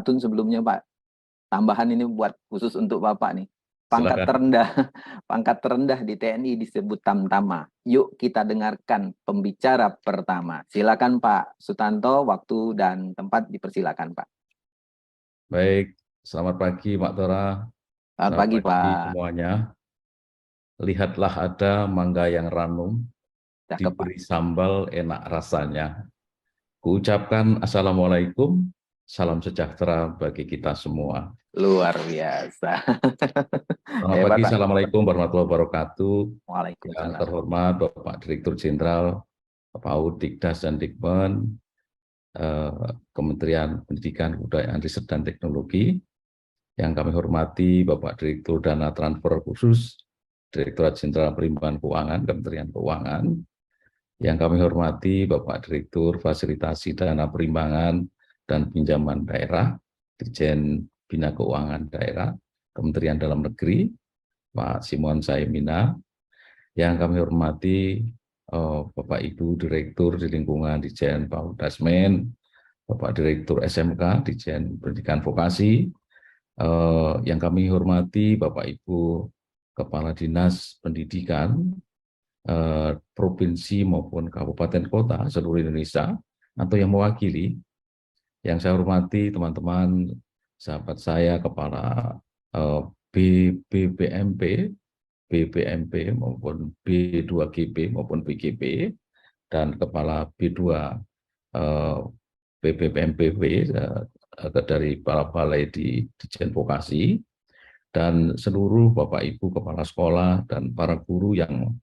Sebelumnya Pak, tambahan ini buat khusus untuk Bapak nih. Pangkat Silakan. terendah, pangkat terendah di TNI disebut Tamtama. Yuk kita dengarkan pembicara pertama. Silakan Pak Sutanto, waktu dan tempat dipersilakan Pak. Baik, selamat pagi Mak Tora. Selamat Selamat pagi pagi Pak. semuanya. Lihatlah ada mangga yang ranum, Cakep Pak. diberi sambal enak rasanya. Kuucapkan Assalamualaikum, salam sejahtera bagi kita semua. Luar biasa. Selamat Hebat pagi, Pak. Assalamualaikum warahmatullahi wabarakatuh. Yang Waalaikumsalam. terhormat Bapak Direktur Jenderal, Bapak Aud Dikdas dan Dikmen, Kementerian Pendidikan, Kebudayaan, Riset dan Teknologi. Yang kami hormati Bapak Direktur Dana Transfer Khusus, Direktorat Jenderal Pelimpahan Keuangan, Kementerian Keuangan. Yang kami hormati Bapak Direktur Fasilitasi Dana Perimbangan dan Pinjaman Daerah, Dirjen Bina Keuangan Daerah, Kementerian Dalam Negeri, Pak Simon Saimina. Yang kami hormati Bapak Ibu Direktur di lingkungan Dirjen PAUD Dasmen, Bapak Direktur SMK, Dirjen Pendidikan Vokasi, yang kami hormati Bapak Ibu Kepala Dinas Pendidikan provinsi maupun kabupaten kota seluruh Indonesia atau yang mewakili. Yang saya hormati teman-teman, sahabat saya, Kepala BBMP, maupun B2GB maupun BGB, dan Kepala B2 BPPMPW dari para balai di Ditjen Vokasi, dan seluruh Bapak Ibu Kepala Sekolah dan para guru yang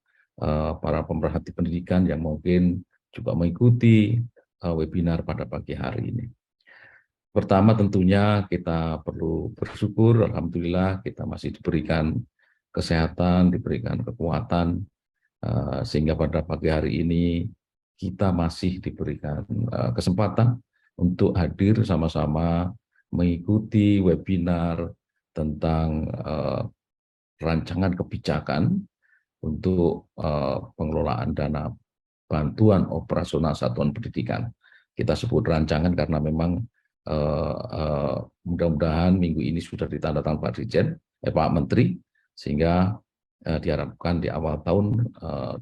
para pemerhati pendidikan yang mungkin juga mengikuti webinar pada pagi hari ini. Pertama tentunya kita perlu bersyukur, alhamdulillah kita masih diberikan kesehatan, diberikan kekuatan, sehingga pada pagi hari ini kita masih diberikan kesempatan untuk hadir sama-sama mengikuti webinar tentang rancangan kebijakan untuk pengelolaan dana bantuan operasional satuan pendidikan. Kita sebut rancangan karena memang mudah-mudahan minggu ini sudah ditandatangani Pak Dirjen, Pak Menteri, sehingga diharapkan di awal tahun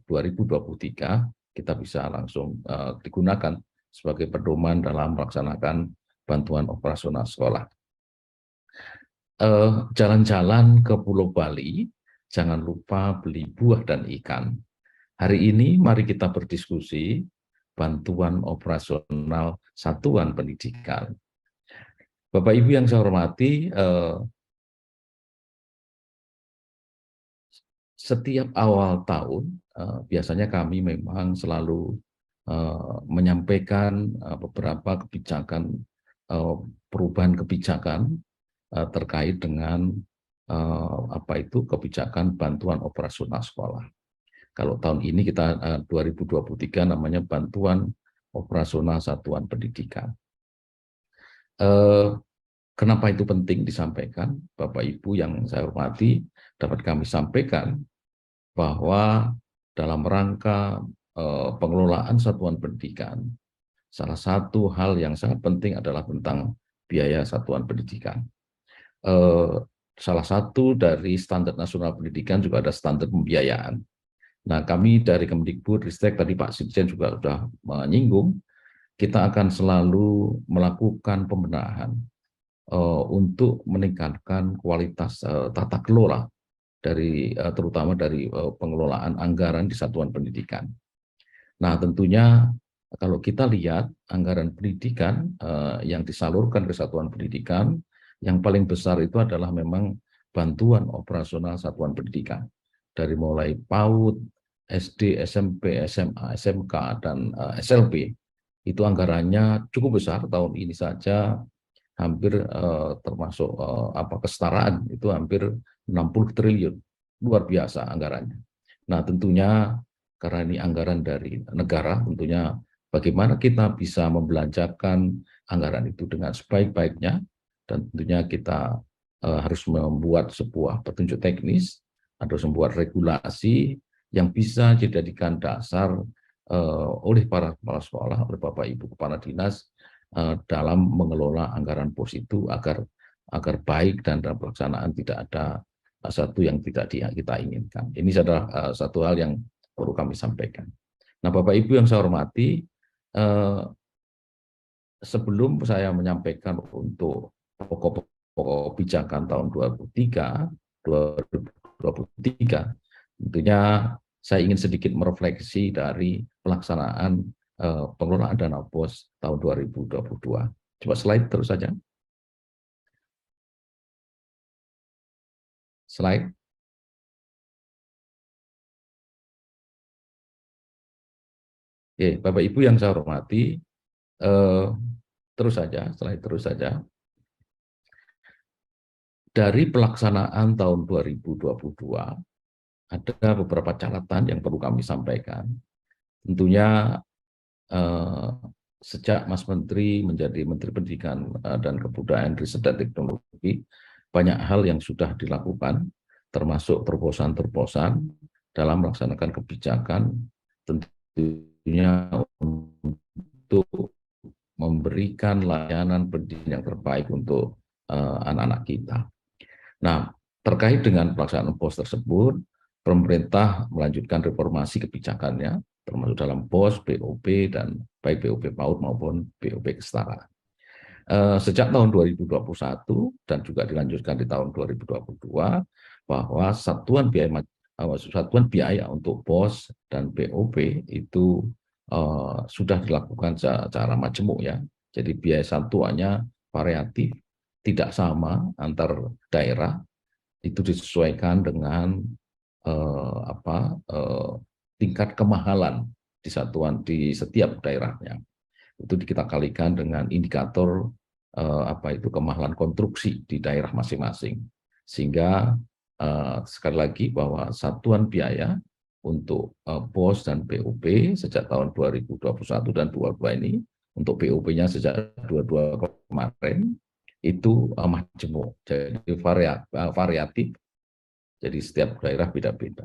2023 kita bisa langsung digunakan sebagai pedoman dalam melaksanakan bantuan operasional sekolah. Jalan-jalan ke Pulau Bali, jangan lupa beli buah dan ikan. Hari ini mari kita berdiskusi bantuan operasional satuan pendidikan. Bapak Ibu yang saya hormati, setiap awal tahun biasanya kami memang selalu menyampaikan beberapa kebijakan, perubahan kebijakan terkait dengan kebijakan bantuan operasional sekolah. Kalau tahun ini kita 2023 namanya bantuan operasional satuan pendidikan. Kenapa itu penting disampaikan, Bapak Ibu yang saya hormati, dapat kami sampaikan bahwa dalam rangka pengelolaan satuan pendidikan, salah satu hal yang sangat penting adalah tentang biaya satuan pendidikan. Salah satu dari standar nasional pendidikan juga ada standar pembiayaan. Nah, kami dari Kemdikbud, Ristek, tadi Pak Dirjen juga sudah menyinggung, kita akan selalu melakukan pembenahan untuk meningkatkan kualitas tata kelola dari terutama dari pengelolaan anggaran di satuan pendidikan. Nah, tentunya kalau kita lihat anggaran pendidikan yang disalurkan ke satuan pendidikan, yang paling besar itu adalah memang bantuan operasional satuan pendidikan. Dari mulai PAUD, SD, SMP, SMA, SMK, dan SLB, itu anggarannya cukup besar tahun ini saja, hampir termasuk kesetaraan, itu hampir 60 triliun. Luar biasa anggarannya. Nah, tentunya karena ini anggaran dari negara, tentunya bagaimana kita bisa membelanjakan anggaran itu dengan sebaik-baiknya, dan tentunya kita harus membuat sebuah petunjuk teknis, harus membuat regulasi yang bisa dijadikan dasar oleh para kepala sekolah, oleh Bapak Ibu Kepala Dinas, dalam mengelola anggaran POS itu agar baik dan dalam pelaksanaan tidak ada satu yang tidak kita inginkan. Ini adalah satu hal yang perlu kami sampaikan. Nah, Bapak Ibu yang saya hormati, sebelum saya menyampaikan untuk pokok-pokok kebijakan tahun 2023, tentunya saya ingin sedikit merefleksi dari pelaksanaan pengelolaan dana POS tahun 2022. Coba slide terus saja. Slide. Oke, Bapak Ibu yang saya hormati, terus saja, slide terus saja. Dari pelaksanaan tahun 2022, ada beberapa catatan yang perlu kami sampaikan. Tentunya sejak Mas Menteri menjadi Menteri Pendidikan dan Kebudayaan, Riset dan Teknologi, banyak hal yang sudah dilakukan, termasuk terobosan-terobosan dalam melaksanakan kebijakan, tentunya untuk memberikan layanan pendidikan yang terbaik untuk anak-anak kita. Nah, terkait dengan pelaksanaan POS tersebut, pemerintah melanjutkan reformasi kebijakannya, termasuk dalam POS, BOP, dan baik BOP PAUD maupun BOP kesetaraan. Sejak tahun 2021 dan juga dilanjutkan di tahun 2022, bahwa satuan biaya untuk POS dan BOP itu sudah dilakukan secara majemuk ya. Jadi biaya satuannya variatif, tidak sama antar daerah, itu disesuaikan dengan tingkat kemahalan di setiap daerahnya. Itu kita kalikan dengan indikator kemahalan konstruksi di daerah masing-masing, sehingga sekali lagi bahwa satuan biaya untuk POS dan BOP sejak tahun 2021 dan 2022 ini, untuk BOP-nya sejak 2022 kemarin itu majemuk, jadi variatif, jadi setiap daerah beda-beda.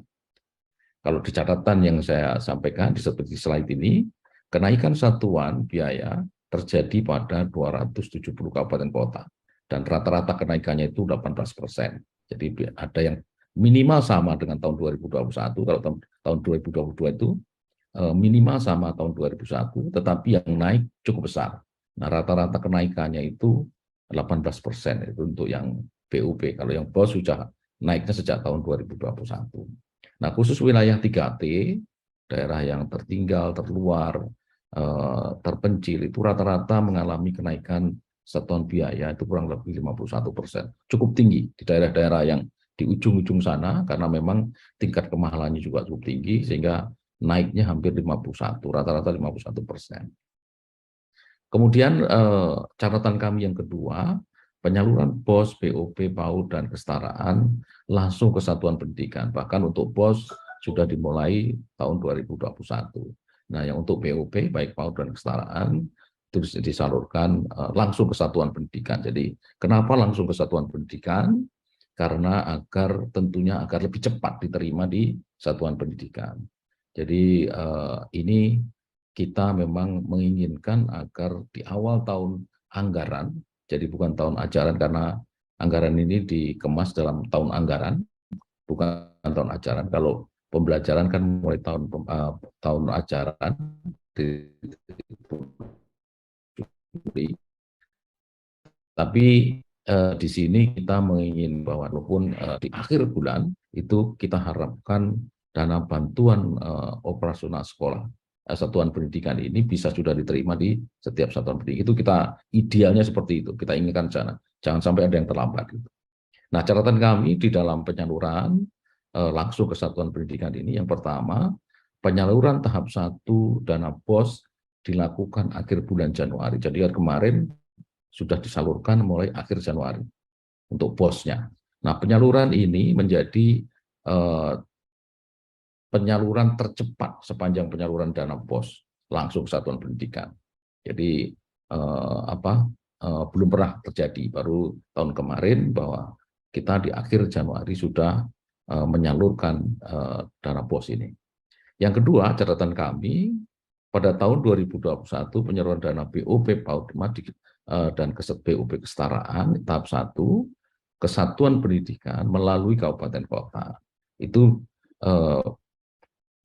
Kalau di catatan yang saya sampaikan di seperti slide ini, kenaikan satuan biaya terjadi pada 270 kabupaten kota, dan rata-rata kenaikannya itu 18%. Jadi ada yang minimal sama dengan tahun 2021, kalau tahun 2022 itu minimal sama tahun 2001, tetapi yang naik cukup besar. Nah, rata-rata kenaikannya itu 18% itu untuk yang BUP. Kalau yang POS sudah naiknya sejak tahun 2021. Nah, khusus wilayah 3T, daerah yang tertinggal, terluar, terpencil, itu rata-rata mengalami kenaikan satuan biaya itu kurang lebih 51%. Cukup tinggi di daerah-daerah yang di ujung-ujung sana, karena memang tingkat kemahalannya juga cukup tinggi, sehingga naiknya hampir 51, rata-rata 51%. Kemudian catatan kami yang kedua, penyaluran POS, BOP, PAUD, dan kesetaraan langsung ke satuan pendidikan. Bahkan untuk POS sudah dimulai tahun 2021. Nah, yang untuk BOP, baik PAUD dan kesetaraan, itu disalurkan langsung ke satuan pendidikan. Jadi, kenapa langsung ke satuan pendidikan? Karena tentunya agar lebih cepat diterima di satuan pendidikan. Jadi, ini kita memang menginginkan agar di awal tahun anggaran, jadi bukan tahun ajaran, karena anggaran ini dikemas dalam tahun anggaran, bukan tahun ajaran. Kalau pembelajaran kan mulai tahun ajaran, tapi di sini kita menginginkan bahwa walaupun di akhir bulan itu kita harapkan dana bantuan operasional sekolah satuan pendidikan ini bisa sudah diterima di setiap satuan pendidikan. Itu kita idealnya seperti itu. Kita inginkan jangan sampai ada yang terlambat. Gitu. Nah, catatan kami di dalam penyaluran langsung ke satuan pendidikan ini, yang pertama, penyaluran tahap 1 dana POS dilakukan akhir bulan Januari. Jadi kemarin sudah disalurkan mulai akhir Januari untuk POS-nya. Nah, penyaluran ini menjadi penyaluran tercepat sepanjang penyaluran dana POS langsung ke satuan pendidikan. Jadi belum pernah terjadi, baru tahun kemarin bahwa kita di akhir Januari sudah menyalurkan dana POS ini. Yang kedua, catatan kami pada tahun 2021 penyaluran dana BOP PAUD dan BOP kesetaraan tahap 1 kesatuan pendidikan melalui kabupaten kota itu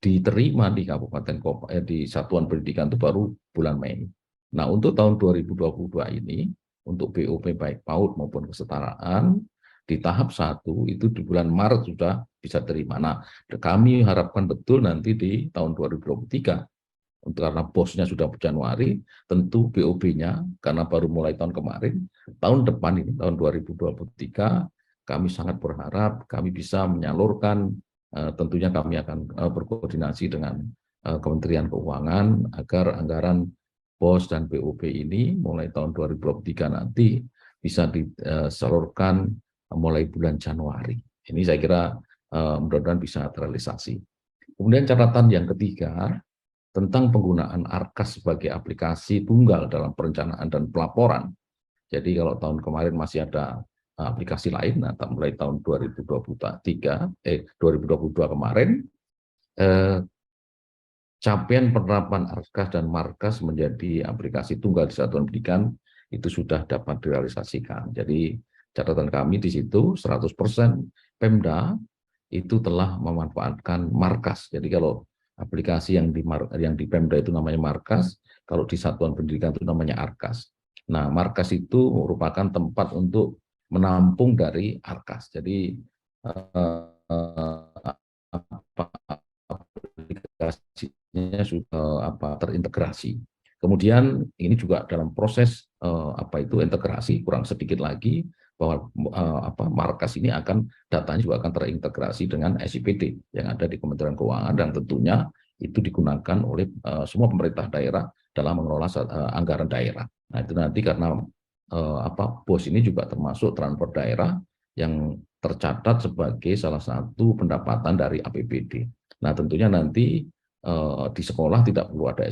diterima di kabupaten kota di satuan pendidikan itu baru bulan Mei. Nah, untuk tahun 2022 ini untuk BOP baik PAUD maupun kesetaraan di tahap 1 itu di bulan Maret sudah bisa terima. Nah, kami harapkan betul nanti di tahun 2023 karena bosnya sudah Januari, tentu BOB-nya karena baru mulai tahun kemarin, tahun depan ini tahun 2023 kami sangat berharap kami bisa menyalurkan, tentunya kami akan berkoordinasi dengan Kementerian Keuangan agar anggaran BOS dan BOB ini mulai tahun 2023 nanti bisa disalurkan mulai bulan Januari. Ini saya kira mudah-mudahan bisa terrealisasi. Kemudian catatan yang ketiga, tentang penggunaan ARKAS sebagai aplikasi tunggal dalam perencanaan dan pelaporan. Jadi kalau tahun kemarin masih ada aplikasi lain, nah mulai tahun 2022 kemarin, capaian penerapan ARKAS dan MARKAS menjadi aplikasi tunggal di satuan pendidikan itu sudah dapat direalisasikan. Jadi catatan kami di situ 100% Pemda itu telah memanfaatkan MARKAS. Jadi kalau aplikasi yang di Pemda itu namanya MARKAS, kalau di satuan pendidikan itu namanya ARKAS. Nah, MARKAS itu merupakan tempat untuk menampung dari ARKAS. Jadi aplikasinya sudah terintegrasi. Kemudian ini juga dalam proses integrasi kurang sedikit lagi bahwa MARKAS ini datanya juga akan terintegrasi dengan SIPD yang ada di Kementerian Keuangan dan tentunya itu digunakan oleh semua pemerintah daerah dalam mengelola anggaran daerah. Nah, itu nanti karena BOS ini juga termasuk transfer daerah yang tercatat sebagai salah satu pendapatan dari APBD. Nah, tentunya nanti di sekolah tidak perlu ada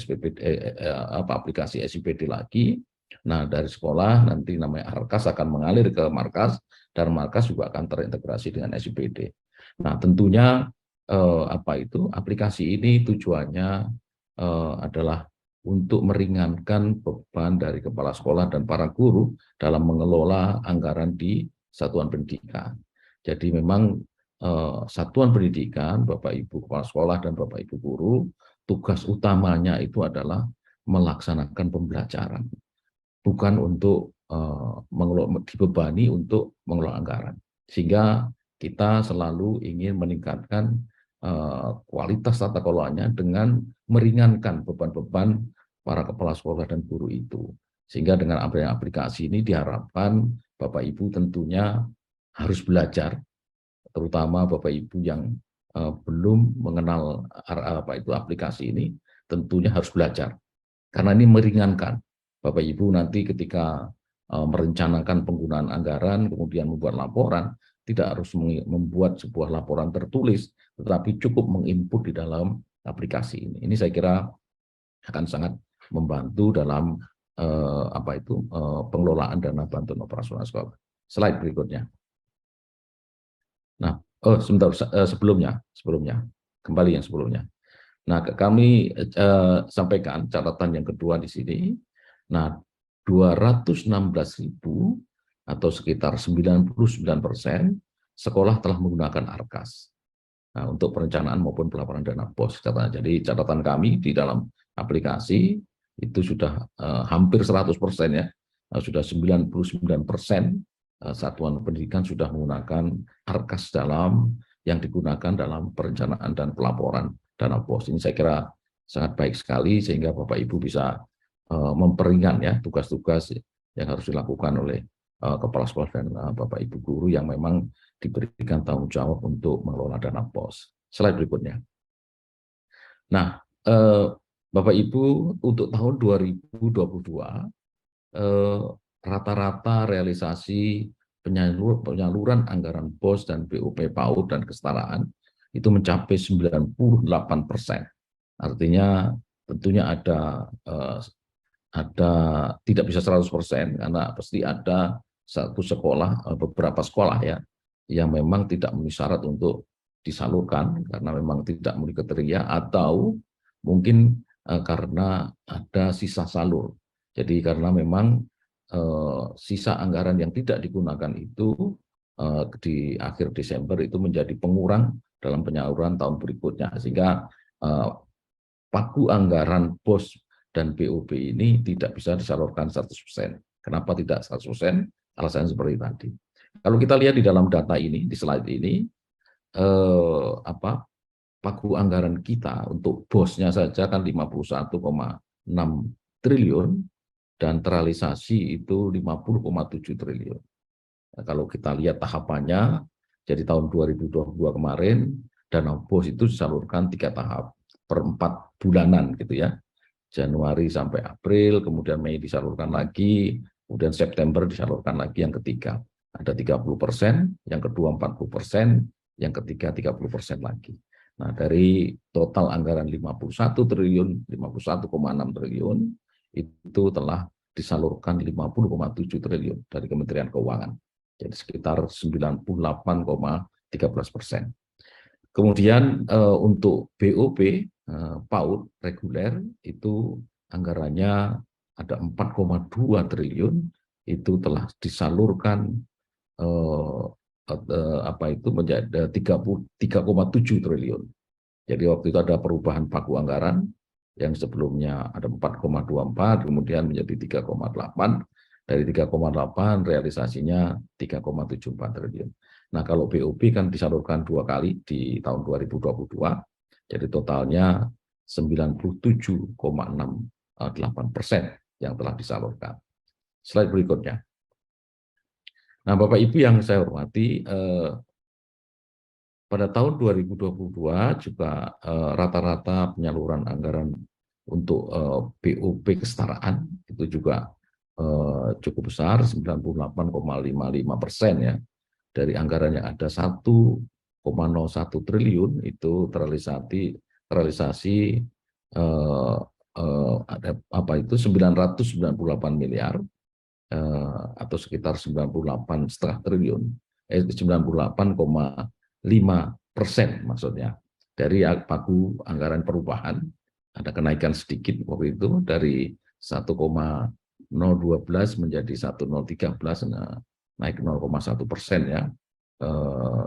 aplikasi SIPD lagi. Nah, dari sekolah nanti namanya ARKAS akan mengalir ke MARKAS dan MARKAS juga akan terintegrasi dengan SIPD. Nah, tentunya aplikasi ini tujuannya adalah untuk meringankan beban dari kepala sekolah dan para guru dalam mengelola anggaran di satuan pendidikan. Jadi memang satuan pendidikan, Bapak Ibu kepala sekolah dan Bapak Ibu guru, tugas utamanya itu adalah melaksanakan pembelajaran, bukan untuk dibebani untuk mengelola anggaran. Sehingga kita selalu ingin meningkatkan kualitas tata kelolanya dengan meringankan beban-beban para kepala sekolah dan guru itu. Sehingga dengan aplikasi ini diharapkan Bapak Ibu tentunya harus belajar, terutama Bapak Ibu yang belum mengenal aplikasi ini, tentunya harus belajar. Karena ini meringankan. Bapak Ibu nanti ketika merencanakan penggunaan anggaran, kemudian membuat laporan, tidak harus membuat sebuah laporan tertulis, tetapi cukup menginput di dalam aplikasi ini. Ini saya kira akan sangat membantu dalam pengelolaan dana bantuan operasional sekolah. Slide berikutnya. Nah, sebentar, sebelumnya, kembali yang sebelumnya. Nah, kami sampaikan catatan yang kedua di sini. Nah, 216.000 atau sekitar 99% sekolah telah menggunakan ARKAS untuk perencanaan maupun pelaporan dana BOS. Jadi catatan kami di dalam aplikasi itu sudah hampir 100% ya, sudah 99% satuan pendidikan sudah menggunakan ARKAS yang digunakan dalam perencanaan dan pelaporan dana BOS. Ini saya kira sangat baik sekali sehingga Bapak Ibu bisa memperingan ya tugas-tugas yang harus dilakukan oleh kepala sekolah dan Bapak Ibu guru yang memang diberikan tanggung jawab untuk mengelola dana BOS. Slide berikutnya. Nah, Bapak Ibu untuk tahun 2022 rata-rata realisasi penyaluran anggaran BOS dan BOP PAUD dan kesetaraan itu mencapai 98%. Artinya tentunya ada tidak bisa 100% karena pasti ada satu sekolah, beberapa sekolah ya yang memang tidak memenuhi syarat untuk disalurkan karena memang tidak memenuhi kriteria atau mungkin karena ada sisa salur. Jadi karena memang sisa anggaran yang tidak digunakan itu di akhir Desember itu menjadi pengurang dalam penyaluran tahun berikutnya, sehingga pagu anggaran BOS dan BOP ini tidak bisa disalurkan 100%. Kenapa tidak 100%? Alasannya seperti tadi. Kalau kita lihat di dalam data ini, di slide ini, pagu anggaran kita untuk BOS-nya saja kan 51,6 triliun dan terrealisasi itu 50,7 triliun. Nah, kalau kita lihat tahapannya, jadi tahun 2022 kemarin, dana BOS itu disalurkan 3 tahap per 4 bulanan gitu ya. Januari sampai April, kemudian Mei disalurkan lagi, kemudian September disalurkan lagi yang ketiga. Ada 30%, yang kedua 40%, yang ketiga 30% lagi. Nah, dari total anggaran 51 triliun, 51,6 triliun, itu telah disalurkan 50,7 triliun dari Kementerian Keuangan. Jadi sekitar 98,13%. Kemudian untuk BOP, PAUD reguler, itu anggarannya ada 4,2 triliun, itu telah disalurkan menjadi 3,7 triliun. Jadi waktu itu ada perubahan pagu anggaran yang sebelumnya ada 4,24 kemudian menjadi 3,8, dari 3,8 realisasinya 3,74 triliun. Nah, kalau BOP kan disalurkan 2 kali di tahun 2022, jadi totalnya 97,68% yang telah disalurkan. Slide berikutnya. Nah, Bapak Ibu yang saya hormati, pada tahun 2022 juga rata-rata penyaluran anggaran untuk BOP kesetaraan itu juga cukup besar, 98,55% ya. Dari anggaran yang ada 1,01 triliun itu terrealisasi ada 998 miliar atau sekitar 98,5 triliun, 98,5% maksudnya dari pagu anggaran perubahan. Ada kenaikan sedikit waktu itu dari 1,012 menjadi 1,013, naik 0,1% ya.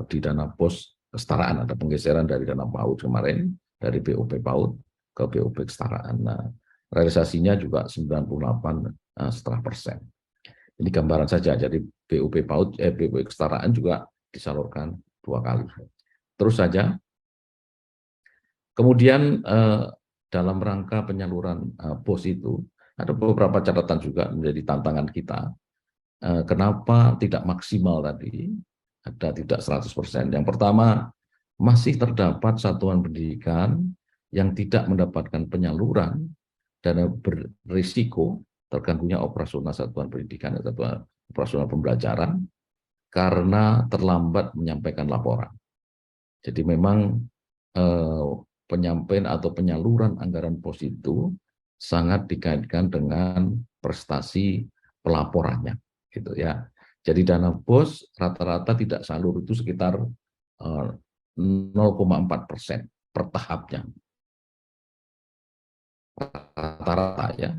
Di dana BOS kesetaraan ada penggeseran dari dana PAUD kemarin, dari BOP PAUD ke BOP kesetaraan. Nah, realisasinya juga 98,5%. Ini gambaran saja, jadi BOP PAUD, BOP kesetaraan juga disalurkan 2 kali. Terus saja. Kemudian dalam rangka penyaluran BOS itu, ada beberapa catatan juga menjadi tantangan kita. Kenapa tidak maksimal tadi? Ada tidak 100%. Yang pertama, masih terdapat satuan pendidikan yang tidak mendapatkan penyaluran dana berisiko terganggunya operasional satuan pendidikan atau operasional pembelajaran karena terlambat menyampaikan laporan. Jadi memang penyampaian atau penyaluran anggaran BOS itu sangat dikaitkan dengan prestasi pelaporannya, gitu ya. Jadi dana BOS rata-rata tidak salur itu sekitar 0,4% per tahapnya, rata-rata ya.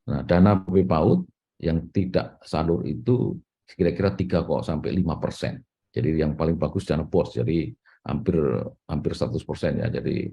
Nah, dana BOP PAUD yang tidak salur itu kira-kira 3,5%. Jadi yang paling bagus dana BOS, jadi hampir 100% ya. Jadi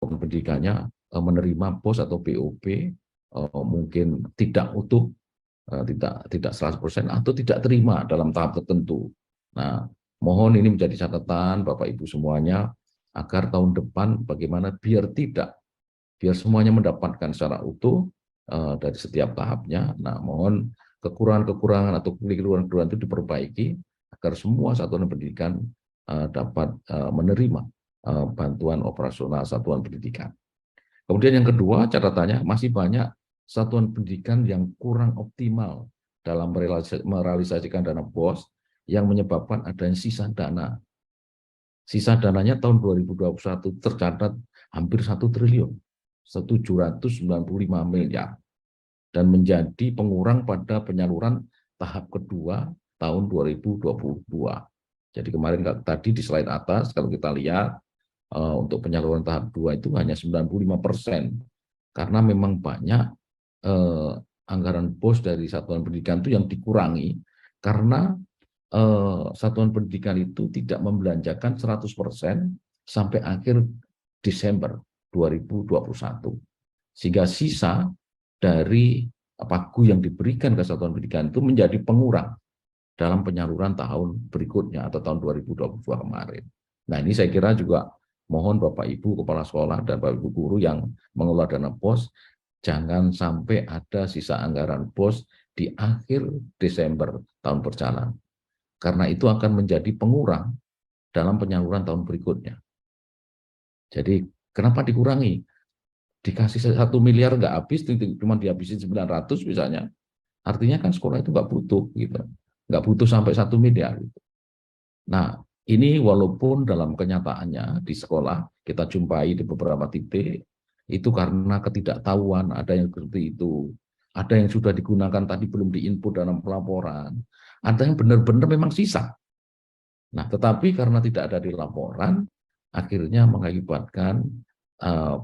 pendidikannya menerima BOS atau BOP mungkin tidak utuh, tidak 100% atau tidak terima dalam tahap tertentu. Nah, mohon ini menjadi catatan Bapak Ibu semuanya agar tahun depan bagaimana biar semuanya mendapatkan secara utuh dari setiap tahapnya. Nah, mohon kekurangan-kekurangan atau keliruan-keliruan itu diperbaiki agar semua satuan pendidikan dapat menerima bantuan operasional satuan pendidikan. Kemudian yang kedua, catatannya masih banyak satuan pendidikan yang kurang optimal dalam merealisasikan dana BOS yang menyebabkan adanya sisa dana. Sisa dananya tahun 2021 tercatat hampir 1 triliun, 795 miliar, dan menjadi pengurang pada penyaluran tahap kedua tahun 2022. Jadi kemarin tadi di slide atas, kalau kita lihat untuk penyaluran tahap 2 itu hanya 95%, karena memang banyak anggaran BOS dari satuan pendidikan itu yang dikurangi, karena satuan pendidikan itu tidak membelanjakan 100% sampai akhir Desember 2021. Sehingga sisa dari pagu yang diberikan ke satuan pendidikan itu menjadi pengurang dalam penyaluran tahun berikutnya atau tahun 2022 kemarin. Nah, ini saya kira juga mohon Bapak Ibu Kepala Sekolah dan Bapak Ibu Guru yang mengelola dana BOS, jangan sampai ada sisa anggaran BOS di akhir Desember tahun berjalan. Karena itu akan menjadi pengurang dalam penyaluran tahun berikutnya. Jadi kenapa dikurangi? Dikasih 1 miliar nggak habis, cuma dihabisin 900 misalnya. Artinya kan sekolah itu nggak butuh, gitu. Nggak butuh sampai 1 miliar. Gitu. Nah, ini walaupun dalam kenyataannya di sekolah kita jumpai di beberapa titik, itu karena ketidaktahuan, ada yang seperti itu. Ada yang sudah digunakan tadi belum diinput dalam pelaporan. Ada yang benar-benar memang sisa. Nah, tetapi karena tidak ada di laporan, akhirnya mengakibatkan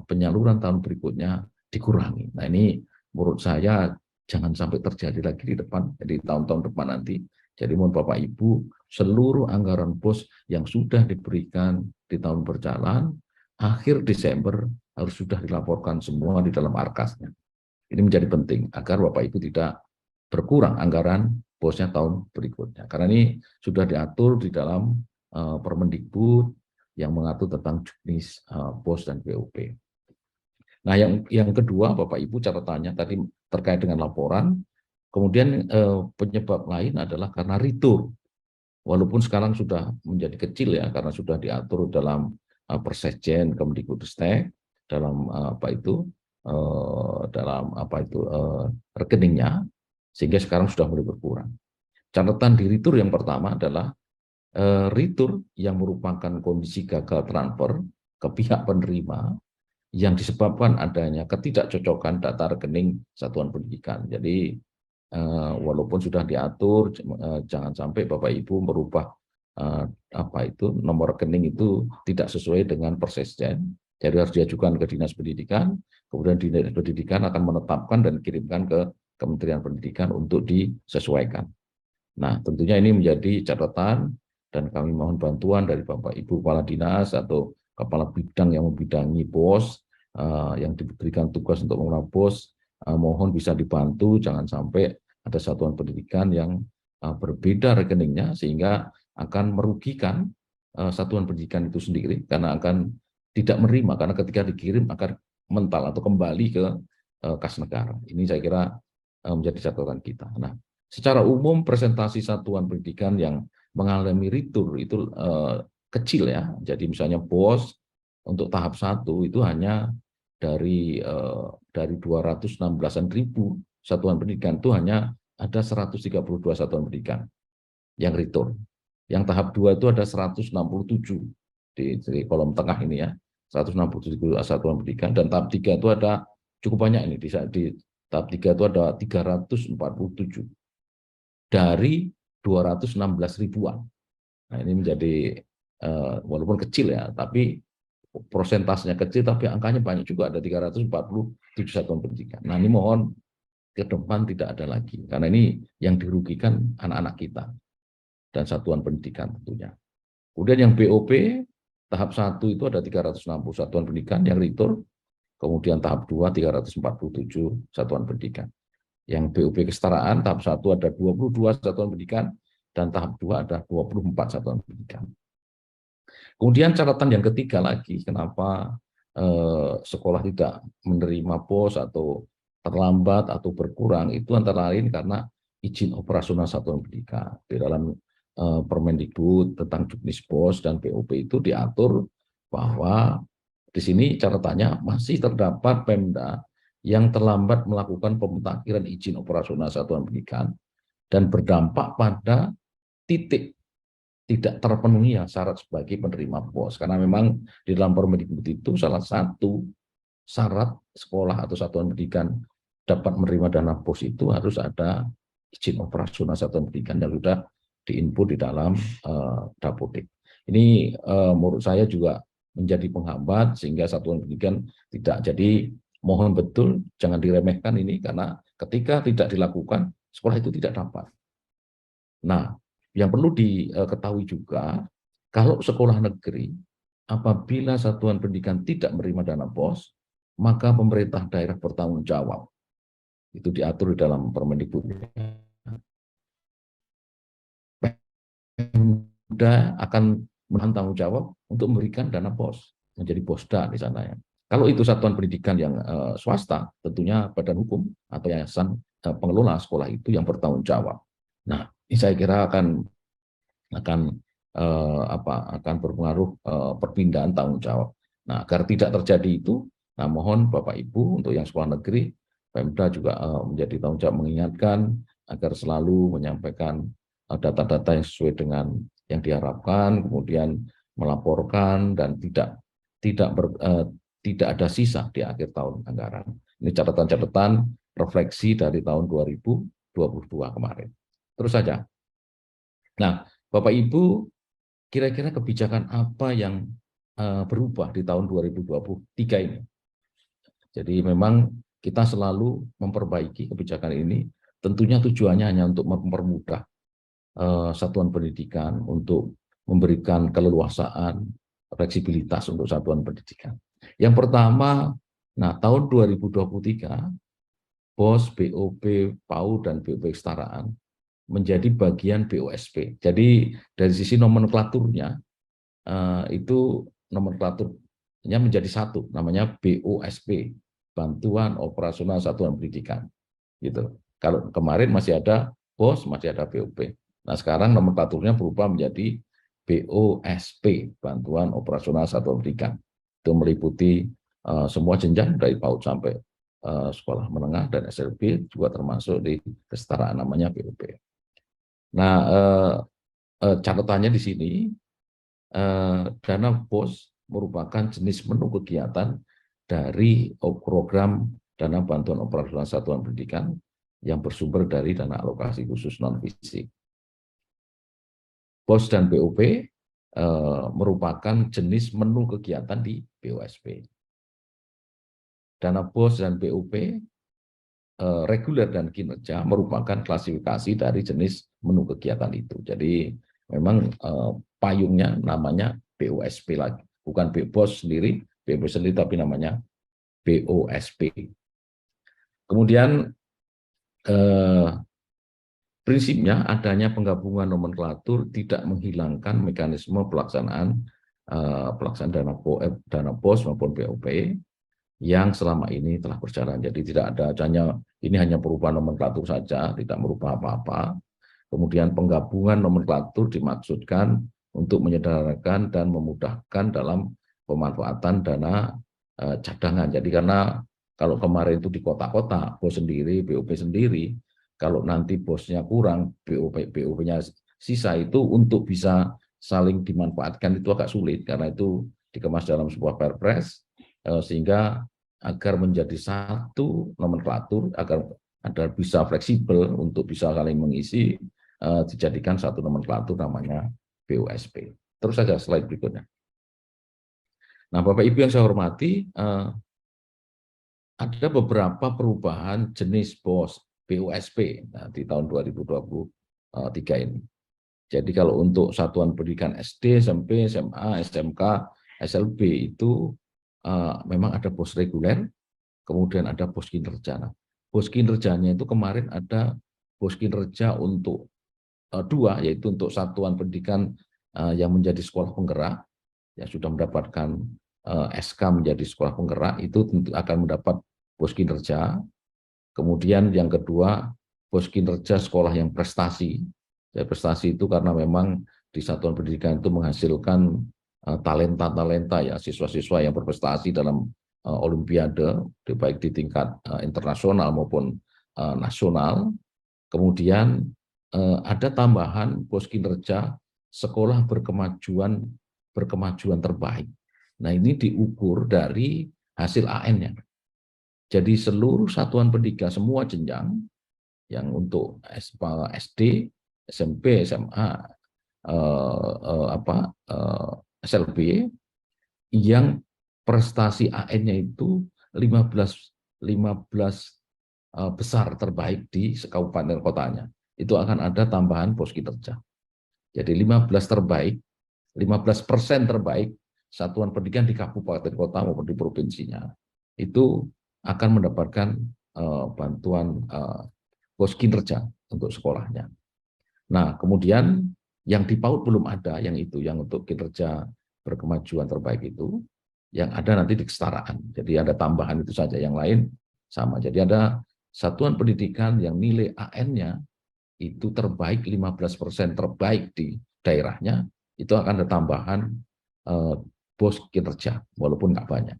penyaluran tahun berikutnya dikurangi. Nah, ini menurut saya jangan sampai terjadi lagi di depan, jadi tahun-tahun depan nanti. Jadi mohon Bapak Ibu, seluruh anggaran BOS yang sudah diberikan di tahun berjalan, akhir Desember harus sudah dilaporkan semua di dalam arkasnya. Ini menjadi penting agar Bapak Ibu tidak berkurang anggaran BOS-nya tahun berikutnya. Karena ini sudah diatur di dalam Permendikbud yang mengatur tentang jenis BOS dan BOP. Nah, yang kedua, Bapak Ibu, catatannya tadi terkait dengan laporan. Kemudian penyebab lain adalah karena retur. Walaupun sekarang sudah menjadi kecil ya, karena sudah diatur dalam Persekjen Kemdikbudristek dalam rekeningnya, sehingga sekarang sudah mulai berkurang. Catatan di retur yang pertama adalah retur yang merupakan kondisi gagal transfer ke pihak penerima yang disebabkan adanya ketidakcocokan data rekening satuan pendidikan. Jadi walaupun sudah diatur, jangan sampai Bapak Ibu merubah nomor rekening itu tidak sesuai dengan Persekjen. Jadi harus diajukan ke Dinas Pendidikan, kemudian Dinas Pendidikan akan menetapkan dan kirimkan ke Kementerian Pendidikan untuk disesuaikan. Nah, tentunya ini menjadi catatan dan kami mohon bantuan dari Bapak Ibu Kepala Dinas atau Kepala Bidang yang membidangi BOS yang diberikan tugas untuk mengelola BOS, mohon bisa dibantu, jangan sampai ada satuan pendidikan yang berbeda rekeningnya sehingga akan merugikan satuan pendidikan itu sendiri karena akan tidak menerima, karena ketika dikirim akan mental atau kembali ke kas negara. Ini saya kira menjadi catatan kita. Nah, secara umum presentasi satuan pendidikan yang mengalami retur itu kecil ya. Jadi misalnya BOS untuk tahap 1 itu hanya dari 216-an ribu satuan pendidikan itu hanya ada 132 satuan pendidikan yang retur. Yang tahap 2 itu ada 167 di kolom tengah ini ya. 167 satuan pendidikan, dan tahap 3 itu ada cukup banyak ini, di tahap 3 itu ada 347 dari 216 ribuan. Nah, ini menjadi walaupun kecil ya, tapi prosentasenya kecil, tapi angkanya banyak juga, ada 347 satuan pendidikan. Nah, ini mohon ke depan tidak ada lagi, karena ini yang dirugikan anak-anak kita dan satuan pendidikan tentunya. Kemudian yang BOP, tahap 1 itu ada 360 satuan pendidikan yang retur, kemudian tahap 2 347 satuan pendidikan. Yang BOP kesetaraan, tahap 1 ada 22 satuan pendidikan, dan tahap 2 ada 24 satuan pendidikan. Kemudian catatan yang ketiga lagi, kenapa sekolah tidak menerima BOS atau terlambat atau berkurang, itu antara lain karena izin operasional satuan pendidikan. Di dalam Permendikbud tentang juknis BOS dan BOP itu diatur bahwa di sini catatannya masih terdapat Pemda yang terlambat melakukan pemutakhiran izin operasional satuan pendidikan dan berdampak pada titik tidak terpenuhi yang syarat sebagai penerima BOS. Karena memang di dalam Permendikbud itu salah satu syarat sekolah atau satuan pendidikan dapat menerima dana BOS itu harus ada izin operasional satuan pendidikan yang sudah diinput di dalam Dapodik. Ini menurut saya juga menjadi penghambat sehingga satuan pendidikan tidak. Jadi mohon betul jangan diremehkan ini, karena ketika tidak dilakukan sekolah itu tidak dapat. Nah, yang perlu diketahui juga, kalau sekolah negeri, apabila satuan pendidikan tidak menerima dana BOS, maka pemerintah daerah bertanggung jawab. Itu diatur di dalam Permendikbud. Pemda akan bertanggung jawab untuk memberikan dana BOS, menjadi BOSDA di sana ya. Kalau itu satuan pendidikan yang swasta, tentunya badan hukum atau yayasan pengelola sekolah itu yang bertanggung jawab. Nah, ini saya kira akan berpengaruh perpindahan tanggung jawab. Nah, agar tidak terjadi itu, nah mohon Bapak Ibu untuk yang sekolah negeri, Pemda juga menjadi tanggung jawab mengingatkan agar selalu menyampaikan data-data yang sesuai dengan yang diharapkan, kemudian melaporkan dan tidak ada sisa di akhir tahun anggaran. Ini catatan-catatan refleksi dari tahun 2022 kemarin. Terus saja. Nah, Bapak Ibu, kira-kira kebijakan apa yang berubah di tahun 2023 ini? Jadi memang kita selalu memperbaiki kebijakan ini, tentunya tujuannya hanya untuk mempermudah satuan pendidikan, untuk memberikan keleluasaan, fleksibilitas untuk satuan pendidikan. Yang pertama, nah tahun 2023, BOS, BOP, PAUD, dan BOP kesetaraan menjadi bagian BOSP. Jadi dari sisi nomenklaturnya, itu nomenklaturnya menjadi satu, namanya BOSP, Bantuan Operasional Satuan Pendidikan. Gitu. Kalau kemarin masih ada BOS, masih ada BOP. Nah sekarang nomenklaturnya berubah menjadi BOSP, Bantuan Operasional Satuan Pendidikan. Itu meliputi semua jenjang dari PAUD sampai sekolah menengah dan SLB, juga termasuk di kesetaraan namanya BOP. Nah, catatannya di sini, dana BOS merupakan jenis menu kegiatan dari program dana bantuan operasional satuan pendidikan yang bersumber dari dana alokasi khusus non-fisik. BOS dan BOP merupakan jenis menu kegiatan di BOSP. Dana BOS dan BOP reguler dan kinerja merupakan klasifikasi dari jenis menu kegiatan itu. Jadi memang payungnya namanya BOSP lagi, bukan BOS sendiri, BOP sendiri, tapi namanya BOSP. Kemudian prinsipnya adanya penggabungan nomenklatur tidak menghilangkan mekanisme pelaksanaan dana BOS maupun BOP yang selama ini telah berjalan. Jadi tidak ada, ini hanya perubahan nomenklatur saja, tidak merubah apa-apa. Kemudian penggabungan nomenklatur dimaksudkan untuk menyederhanakan dan memudahkan dalam pemanfaatan dana cadangan. Jadi karena kalau kemarin itu di kota-kota, BOS sendiri, BOP sendiri, kalau nanti BOS-nya kurang, BOP-nya sisa, itu untuk bisa saling dimanfaatkan itu agak sulit, karena itu dikemas dalam sebuah perpres, sehingga agar menjadi satu nomenklatur, agar bisa fleksibel untuk bisa saling mengisi, dijadikan satu nomenklatur namanya BOSP. Terus saja slide berikutnya. Nah, Bapak Ibu yang saya hormati, ada beberapa perubahan jenis BOSP di tahun 2023 ini. Jadi kalau untuk satuan pendidikan SD, SMP, SMA, SMK, SLB itu memang ada BOS reguler, kemudian ada BOS kinerja. Nah, BOS kinerjanya itu kemarin ada BOS kinerja untuk dua, yaitu untuk satuan pendidikan yang menjadi sekolah penggerak, yang sudah mendapatkan SK menjadi sekolah penggerak, itu tentu akan mendapat BOS kinerja. Kemudian yang kedua, BOS kinerja sekolah yang prestasi. Ya, prestasi itu karena memang di satuan pendidikan itu menghasilkan talenta-talenta ya, siswa-siswa yang berprestasi dalam olimpiade, baik di tingkat internasional maupun nasional. Kemudian ada tambahan pos kinerja sekolah berkemajuan terbaik. Nah, ini diukur dari hasil AN-nya. Jadi seluruh satuan pendidikan semua jenjang yang untuk SD, SMP, SMA, SLB yang prestasi AN-nya itu 15 besar terbaik di kabupaten kotanya. Itu akan ada tambahan pos kinerja. Jadi 15% terbaik satuan pendidikan di kabupaten kota maupun di provinsinya itu akan mendapatkan bantuan pos kinerja untuk sekolahnya. Nah, kemudian yang di PAUD belum ada, yang untuk kinerja berkemajuan terbaik itu, yang ada nanti di kesetaraan. Jadi ada tambahan itu saja, yang lain sama. Jadi ada satuan pendidikan yang nilai AN-nya itu terbaik 15% terbaik di daerahnya, itu akan ada tambahan pos kinerja, walaupun nggak banyak.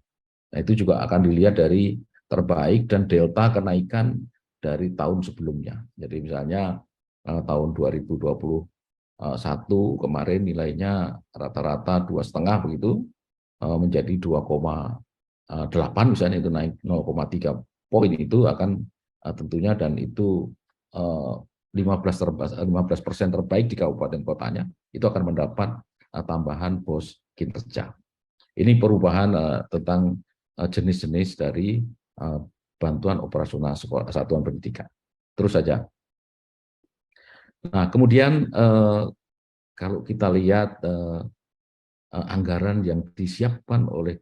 Nah, itu juga akan dilihat dari terbaik dan delta kenaikan dari tahun sebelumnya. Jadi misalnya tahun 2021 kemarin nilainya rata-rata 2,5 begitu, menjadi 2,8 misalnya, itu naik 0,3 poin, itu akan tentunya, dan itu 15% terbaik di kabupaten kotanya itu akan mendapat tambahan pos kinerja. Ini perubahan tentang jenis-jenis dari bantuan operasional satuan pendidikan. Terus saja. Nah, kemudian kalau kita lihat anggaran yang disiapkan oleh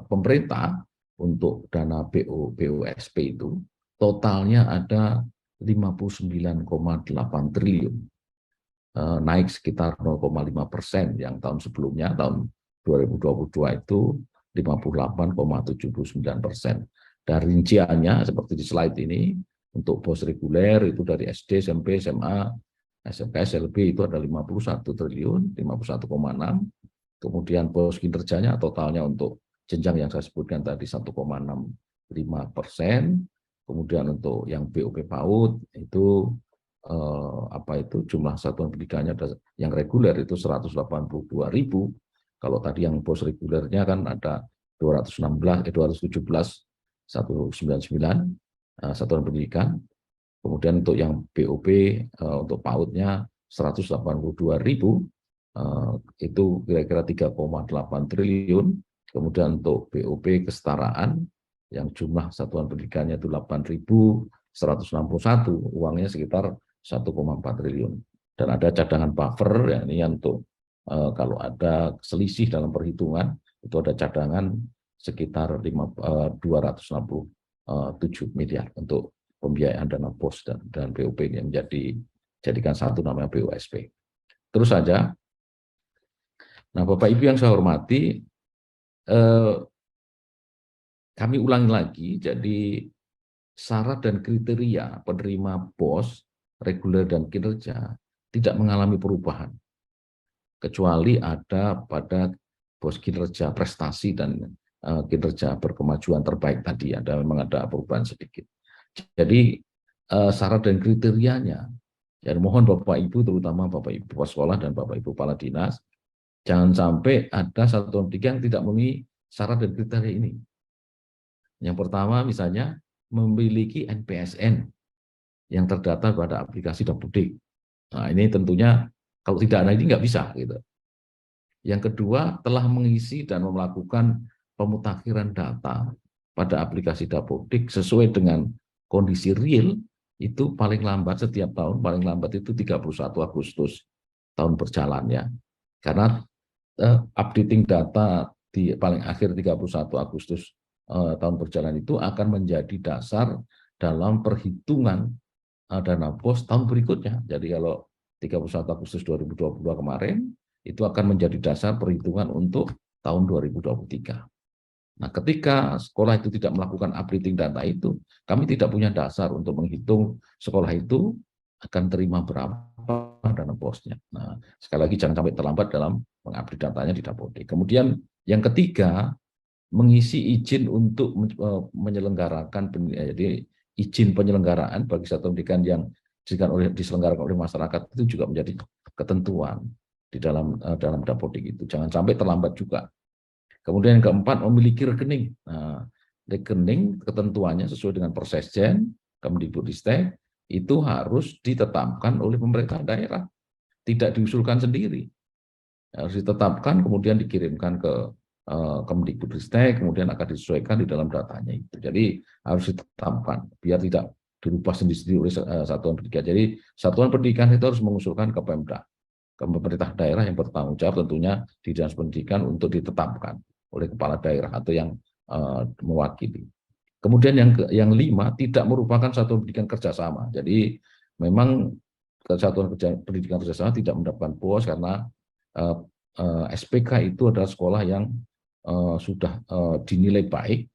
pemerintah untuk dana BOSP itu, totalnya ada 59,8 triliun, naik sekitar 0,5% yang tahun sebelumnya, tahun 2022 itu 58,79%. Dan rinciannya seperti di slide ini, untuk pos reguler itu dari SD, SMP, SMA, SMK, SLB itu ada 51 triliun, 51,6. Kemudian pos kinerjanya totalnya untuk jenjang yang saya sebutkan tadi 1,65%. Kemudian untuk yang BOP PAUD itu jumlah satuan pendidikannya yang reguler itu 182.000. Kalau tadi yang pos regulernya kan ada 217 199 satuan pendidikan. Kemudian untuk yang BOP untuk PAUD-nya 182.000, itu kira-kira 3,8 triliun. Kemudian untuk BOP kesetaraan yang jumlah satuan pendidikannya itu 8.161, uangnya sekitar 1,4 triliun. Dan ada cadangan buffer, yang ini untuk kalau ada selisih dalam perhitungan, itu ada cadangan sekitar 267 miliar untuk pembiayaan dana POS dan BOP yang jadikan satu namanya BOSP. Terus saja. Nah, Bapak Ibu yang saya hormati, kami ulangi lagi, jadi syarat dan kriteria penerima POS, reguler dan kinerja tidak mengalami perubahan, kecuali ada pada POS kinerja prestasi dan kinerja berkemajuan terbaik tadi, memang ada perubahan sedikit. Jadi syarat dan kriterianya, dan mohon Bapak Ibu, terutama Bapak Ibu kepala sekolah dan Bapak Ibu kepala dinas, jangan sampai ada satuan pendidikan yang tidak memenuhi syarat dan kriteria ini. Yang pertama misalnya memiliki NPSN yang terdata pada aplikasi Dapodik. Nah, ini tentunya kalau tidak ada ini nggak bisa gitu. Yang kedua, telah mengisi dan melakukan pemutakhiran data pada aplikasi Dapodik sesuai dengan kondisi real, itu paling lambat setiap tahun, paling lambat itu 31 Agustus tahun berjalannya. Karena updating data di paling akhir 31 Agustus tahun berjalan itu akan menjadi dasar dalam perhitungan dana POS tahun berikutnya. Jadi kalau 31 Agustus 2022 kemarin, itu akan menjadi dasar perhitungan untuk tahun 2023. Nah, ketika sekolah itu tidak melakukan updating data itu, kami tidak punya dasar untuk menghitung sekolah itu akan terima berapa dana POS-nya. Nah, sekali lagi jangan sampai terlambat dalam mengupdate datanya di Dapodik. Kemudian yang ketiga, mengisi izin untuk menyelenggarakan, jadi izin penyelenggaraan bagi satuan pendidikan yang diselenggarakan oleh masyarakat itu juga menjadi ketentuan di dalam Dapodik itu. Jangan sampai terlambat juga. Kemudian yang keempat, memiliki rekening. Nah, rekening ketentuannya sesuai dengan Persesjen, Kemdikbudristek, itu harus ditetapkan oleh pemerintah daerah, tidak diusulkan sendiri. Harus ditetapkan, kemudian dikirimkan ke Kemdikbudristek, kemudian akan disesuaikan di dalam datanya itu. Jadi harus ditetapkan, biar tidak dirubah sendiri-sendiri oleh satuan pendidikan. Jadi satuan pendidikan itu harus mengusulkan ke Pemda, ke pemerintah daerah yang bertanggung jawab tentunya di Dinas Pendidikan untuk ditetapkan oleh kepala daerah atau yang mewakili. Kemudian yang lima, tidak merupakan satuan pendidikan kerjasama. Jadi memang satuan pendidikan kerjasama tidak mendapatkan BOS karena SPK itu adalah sekolah yang sudah dinilai baik,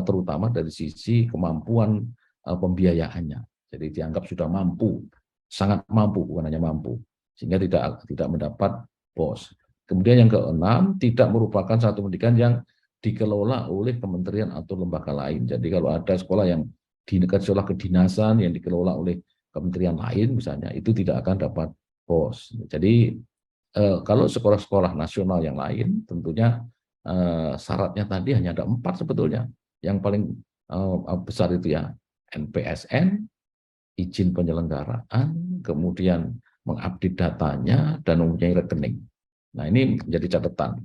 terutama dari sisi kemampuan pembiayaannya. Jadi dianggap sudah mampu, sangat mampu, bukan hanya mampu, sehingga tidak mendapat BOS. Kemudian yang keenam, tidak merupakan satu pendidikan yang dikelola oleh kementerian atau lembaga lain. Jadi kalau ada sekolah yang sekolah kedinasan yang dikelola oleh kementerian lain misalnya, itu tidak akan dapat BOS. Jadi kalau sekolah-sekolah nasional yang lain, tentunya syaratnya tadi hanya ada 4 sebetulnya. Yang paling besar itu ya NPSN, izin penyelenggaraan, kemudian mengupdate datanya, dan mempunyai rekening. Nah, ini menjadi catatan.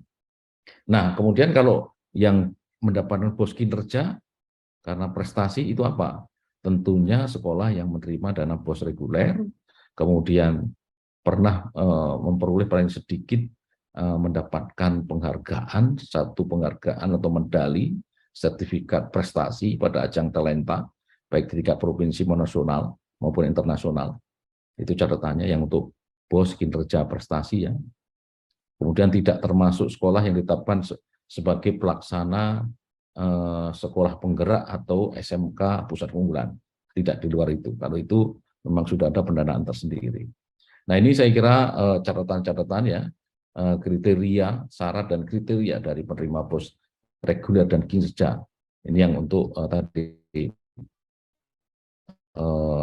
Nah, kemudian kalau yang mendapatkan BOS kinerja karena prestasi itu apa? Tentunya sekolah yang menerima dana BOS reguler, kemudian pernah memperoleh paling sedikit mendapatkan penghargaan, satu penghargaan atau medali, sertifikat prestasi pada ajang talenta, baik di tingkat provinsi nasional maupun internasional. Itu catatannya yang untuk BOS kinerja prestasi ya. Kemudian tidak termasuk sekolah yang ditetapkan sebagai pelaksana sekolah penggerak atau SMK pusat keunggulan. Tidak di luar itu. Kalau itu memang sudah ada pendanaan tersendiri. Nah, ini saya kira catatan-catatan ya, kriteria, syarat dan kriteria dari penerima BOS reguler dan kinerja. Ini yang untuk tadi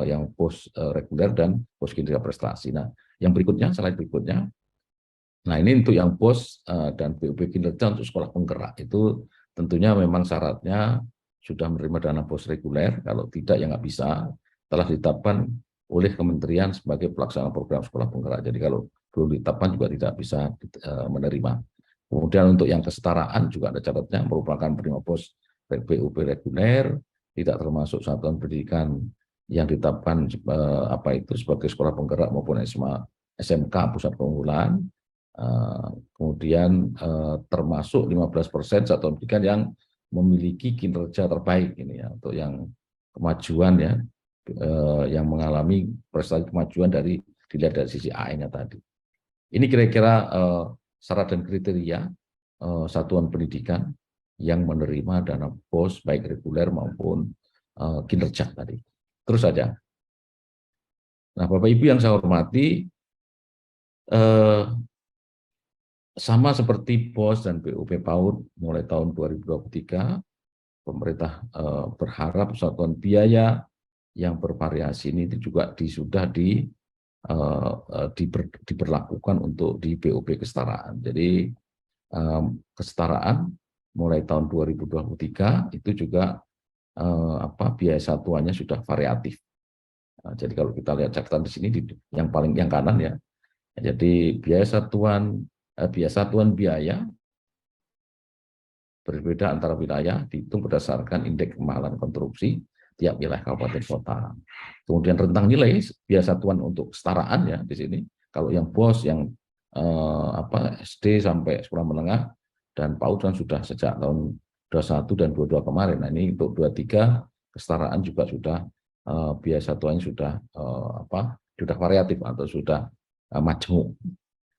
yang BOS reguler dan BOS kinerja prestasi. Nah, yang berikutnya, slide berikutnya. Nah, ini untuk yang BOS dan BUP kinerja untuk sekolah penggerak itu tentunya memang syaratnya sudah menerima dana BOS reguler, kalau tidak ya nggak bisa, telah ditetapkan oleh kementerian sebagai pelaksana program sekolah penggerak. Jadi kalau belum ditetapkan juga tidak bisa menerima. Kemudian untuk yang kesetaraan juga ada catatnya, merupakan penerima BOS BUP reguler, tidak termasuk satuan pendidikan yang ditetapkan sebagai sekolah penggerak maupun SMK pusat keunggulan. Kemudian termasuk 15% satuan pendidikan yang memiliki kinerja terbaik ini ya, untuk yang kemajuan ya, yang mengalami prestasi kemajuan dilihat dari sisi AN-nya tadi. Ini kira-kira syarat dan kriteria satuan pendidikan yang menerima dana BOS baik reguler maupun kinerja tadi. Terus saja. Nah, Bapak Ibu yang saya hormati, sama seperti BOS dan BUP PAUD mulai tahun 2023, pemerintah berharap satuan biaya yang bervariasi ini juga sudah diberlakukan untuk di BUP kesetaraan. Jadi kesetaraan mulai tahun 2023 itu juga biaya satuannya sudah variatif. Jadi kalau kita lihat catatan di sini yang kanan ya. Jadi biaya satuan biaya berbeda antara wilayah, dihitung berdasarkan indeks kemahalan konstruksi tiap wilayah kabupaten kota. Kemudian rentang nilai biaya satuan untuk kesetaraan ya di sini. Kalau yang BOS yang SD sampai sekolah menengah dan PAUD kan sudah sejak tahun 21 dan 22 kemarin. Nah, ini untuk 23 kesetaraan juga sudah biaya satuannya sudah sudah variatif atau sudah majmuk.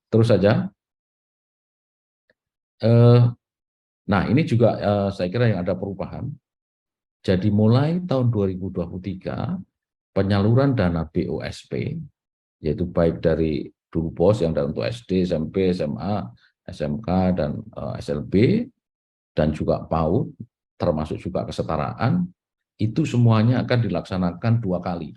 Terus saja. Nah, ini juga saya kira yang ada perubahan. Jadi mulai tahun 2023, penyaluran dana BOSP, yaitu baik dari dulu BOS yang untuk SD, SMP, SMA, SMK, dan SLB, dan juga PAUD, termasuk juga kesetaraan, itu semuanya akan dilaksanakan 2 kali.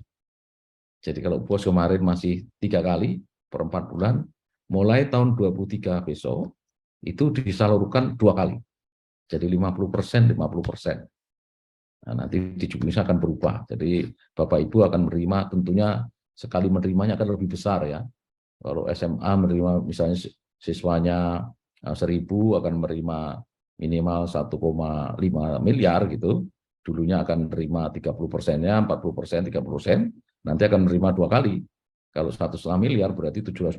Jadi kalau BOS kemarin masih 3 kali per 4 bulan, mulai tahun 2023 besok itu disalurkan 2 kali. Jadi 50%, 50%. Nah, nanti di juknis akan berubah. Jadi Bapak Ibu akan menerima, tentunya sekali menerimanya akan lebih besar ya. Kalau SMA menerima misalnya siswanya 1.000 akan menerima minimal 1,5 miliar gitu. Dulunya akan menerima 30%-nya, 40%, 30%, nanti akan menerima 2 kali. Kalau 1,5 miliar berarti 750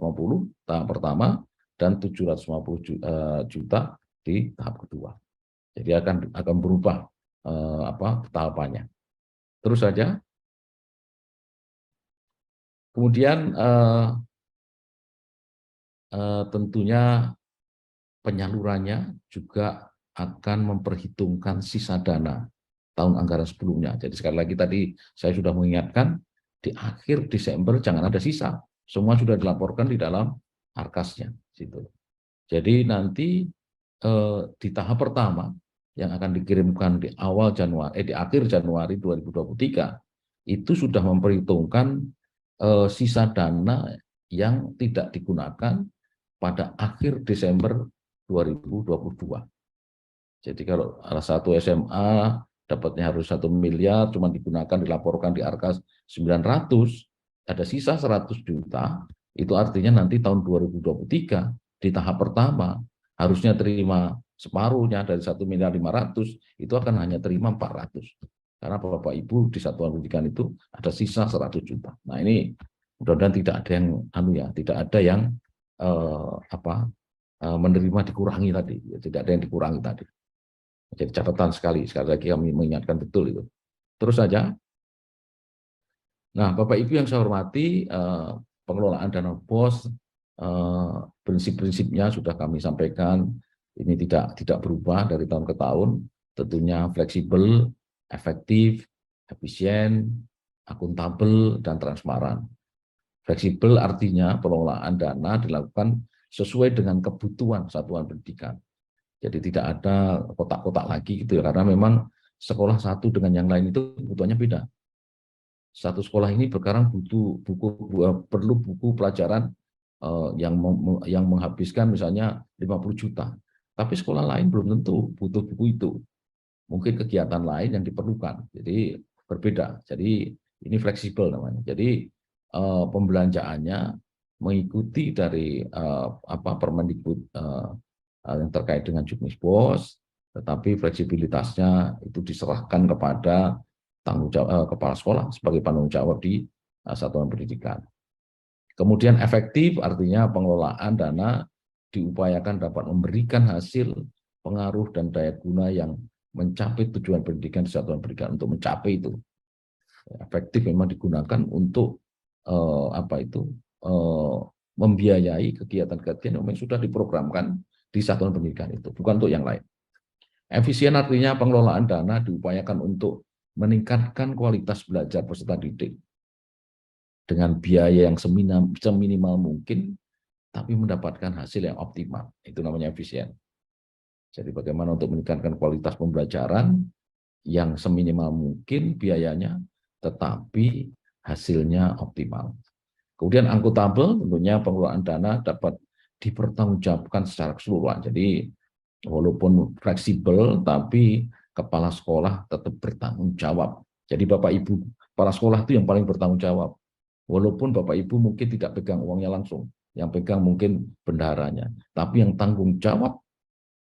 tahap pertama dan 750 juta di tahap kedua. Jadi akan berubah tahapannya. Terus saja. Kemudian tentunya penyalurannya juga akan memperhitungkan sisa dana tahun anggaran sebelumnya. Jadi sekali lagi tadi saya sudah mengingatkan, di akhir Desember jangan ada sisa. Semua sudah dilaporkan di dalam arkasnya. Jadi nanti di tahap pertama yang akan dikirimkan di akhir Januari 2023 itu sudah memperhitungkan sisa dana yang tidak digunakan pada akhir Desember 2022. Jadi kalau salah satu SMA dapatnya harus 1 miliar, cuma digunakan dilaporkan di Arkas 900, ada sisa 100 juta, itu artinya nanti tahun 2023 di tahap pertama harusnya terima separuhnya dari 1 miliar 500, itu akan hanya terima 400. Karena Bapak Ibu di satuan pendidikan itu ada sisa 100 juta. Nah ini mudah-mudahan tidak ada yang tidak ada yang menerima dikurangi tadi, tidak ada yang dikurangi tadi. Jadi catatan sekali lagi kami mengingatkan betul itu. Terus saja. Nah, Bapak Ibu yang saya hormati, pengelolaan dana BOS, prinsip-prinsipnya sudah kami sampaikan. Ini tidak berubah dari tahun ke tahun. Tentunya fleksibel, efektif, efisien, akuntabel, dan transparan. Fleksibel artinya pengelolaan dana dilakukan sesuai dengan kebutuhan satuan pendidikan. Jadi tidak ada kotak-kotak lagi gitu ya, karena memang sekolah satu dengan yang lain itu kebutuhannya beda. Satu sekolah ini sekarang perlu buku pelajaran yang menghabiskan misalnya 50 juta. Tapi sekolah lain belum tentu butuh buku itu. Mungkin kegiatan lain yang diperlukan. Jadi berbeda. Jadi ini fleksibel namanya. Jadi pembelanjaannya mengikuti dari Permendikbud yang terkait dengan juknis BOS, tetapi fleksibilitasnya itu diserahkan kepada tanggung jawab kepala sekolah sebagai penanggung jawab di satuan pendidikan. Kemudian efektif artinya pengelolaan dana diupayakan dapat memberikan hasil pengaruh dan daya guna yang mencapai tujuan pendidikan di satuan pendidikan untuk mencapai itu. Efektif memang digunakan untuk membiayai kegiatan-kegiatan yang sudah diprogramkan di satuan pendidikan itu, bukan untuk yang lain. Efisien artinya pengelolaan dana diupayakan untuk meningkatkan kualitas belajar peserta didik dengan biaya yang seminimal mungkin, tapi mendapatkan hasil yang optimal. Itu namanya efisien. Jadi bagaimana untuk meningkatkan kualitas pembelajaran yang seminimal mungkin biayanya, tetapi hasilnya optimal. Kemudian akuntabel, tentunya pengelolaan dana dapat dipertanggungjawabkan secara keseluruhan. Jadi walaupun fleksibel, tapi kepala sekolah tetap bertanggung jawab. Jadi Bapak Ibu kepala sekolah itu yang paling bertanggung jawab. Walaupun Bapak Ibu mungkin tidak pegang uangnya langsung, yang pegang mungkin bendaharanya, tapi yang tanggung jawab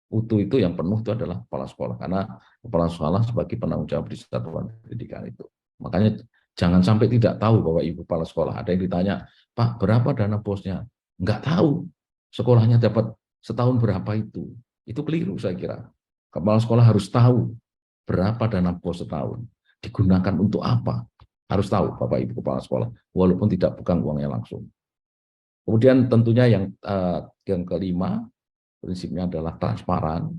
utuh itu yang penuh itu adalah kepala sekolah, karena kepala sekolah sebagai penanggung jawab di satuan pendidikan itu. Makanya jangan sampai tidak tahu Bapak Ibu kepala sekolah. Ada yang ditanya, Pak, berapa dana BOS-nya? Enggak tahu. Sekolahnya dapat setahun berapa itu. Itu keliru saya kira. Kepala sekolah harus tahu berapa dana BOS setahun. Digunakan untuk apa? Harus tahu Bapak Ibu kepala sekolah, walaupun tidak pegang uangnya langsung. Kemudian tentunya yang kelima, prinsipnya adalah transparan.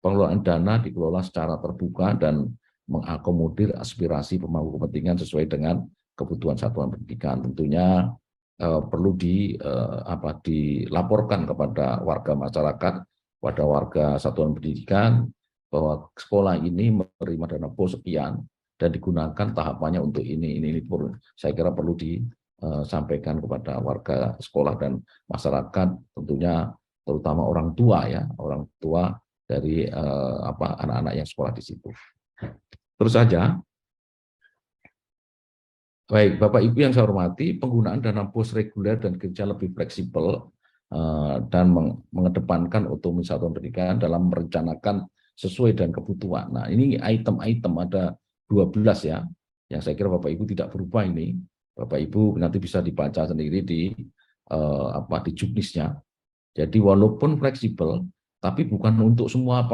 Pengelolaan dana dikelola secara terbuka dan mengakomodir aspirasi pemangku kepentingan sesuai dengan kebutuhan satuan pendidikan. Tentunya perlu dilaporkan kepada warga masyarakat, pada warga satuan pendidikan, bahwa sekolah ini menerima dana BOS sekian, dan digunakan tahapannya untuk ini saya kira perlu disampaikan kepada warga sekolah dan masyarakat, tentunya terutama orang tua ya, orang tua dari anak-anak yang sekolah di situ. Terus saja, baik Bapak Ibu yang saya hormati, penggunaan dana BOS reguler dan kinerja lebih fleksibel dan mengedepankan otonomi satuan pendidikan dalam merencanakan sesuai dengan kebutuhan. Nah, ini item-item ada 12 ya, yang saya kira Bapak Ibu tidak berubah ini. Bapak Ibu nanti bisa dibaca sendiri di juknisnya. Jadi walaupun fleksibel, tapi bukan untuk semua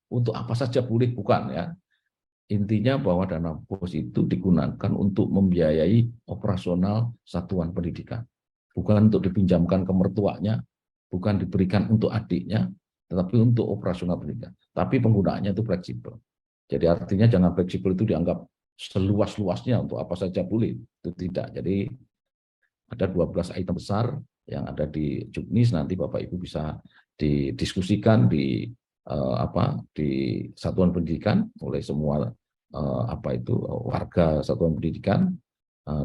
untuk apa saja boleh, bukan ya. Intinya bahwa dana BOS itu digunakan untuk membiayai operasional satuan pendidikan. Bukan untuk dipinjamkan ke mertuanya, bukan diberikan untuk adiknya, tetapi untuk operasional pendidikan. Tapi penggunaannya itu fleksibel. Jadi artinya jangan fleksibel itu dianggap seluas-luasnya untuk apa saja boleh. Itu tidak. Jadi ada 12 item besar yang ada di juknis, nanti Bapak Ibu bisa didiskusikan di satuan pendidikan oleh semua warga satuan pendidikan,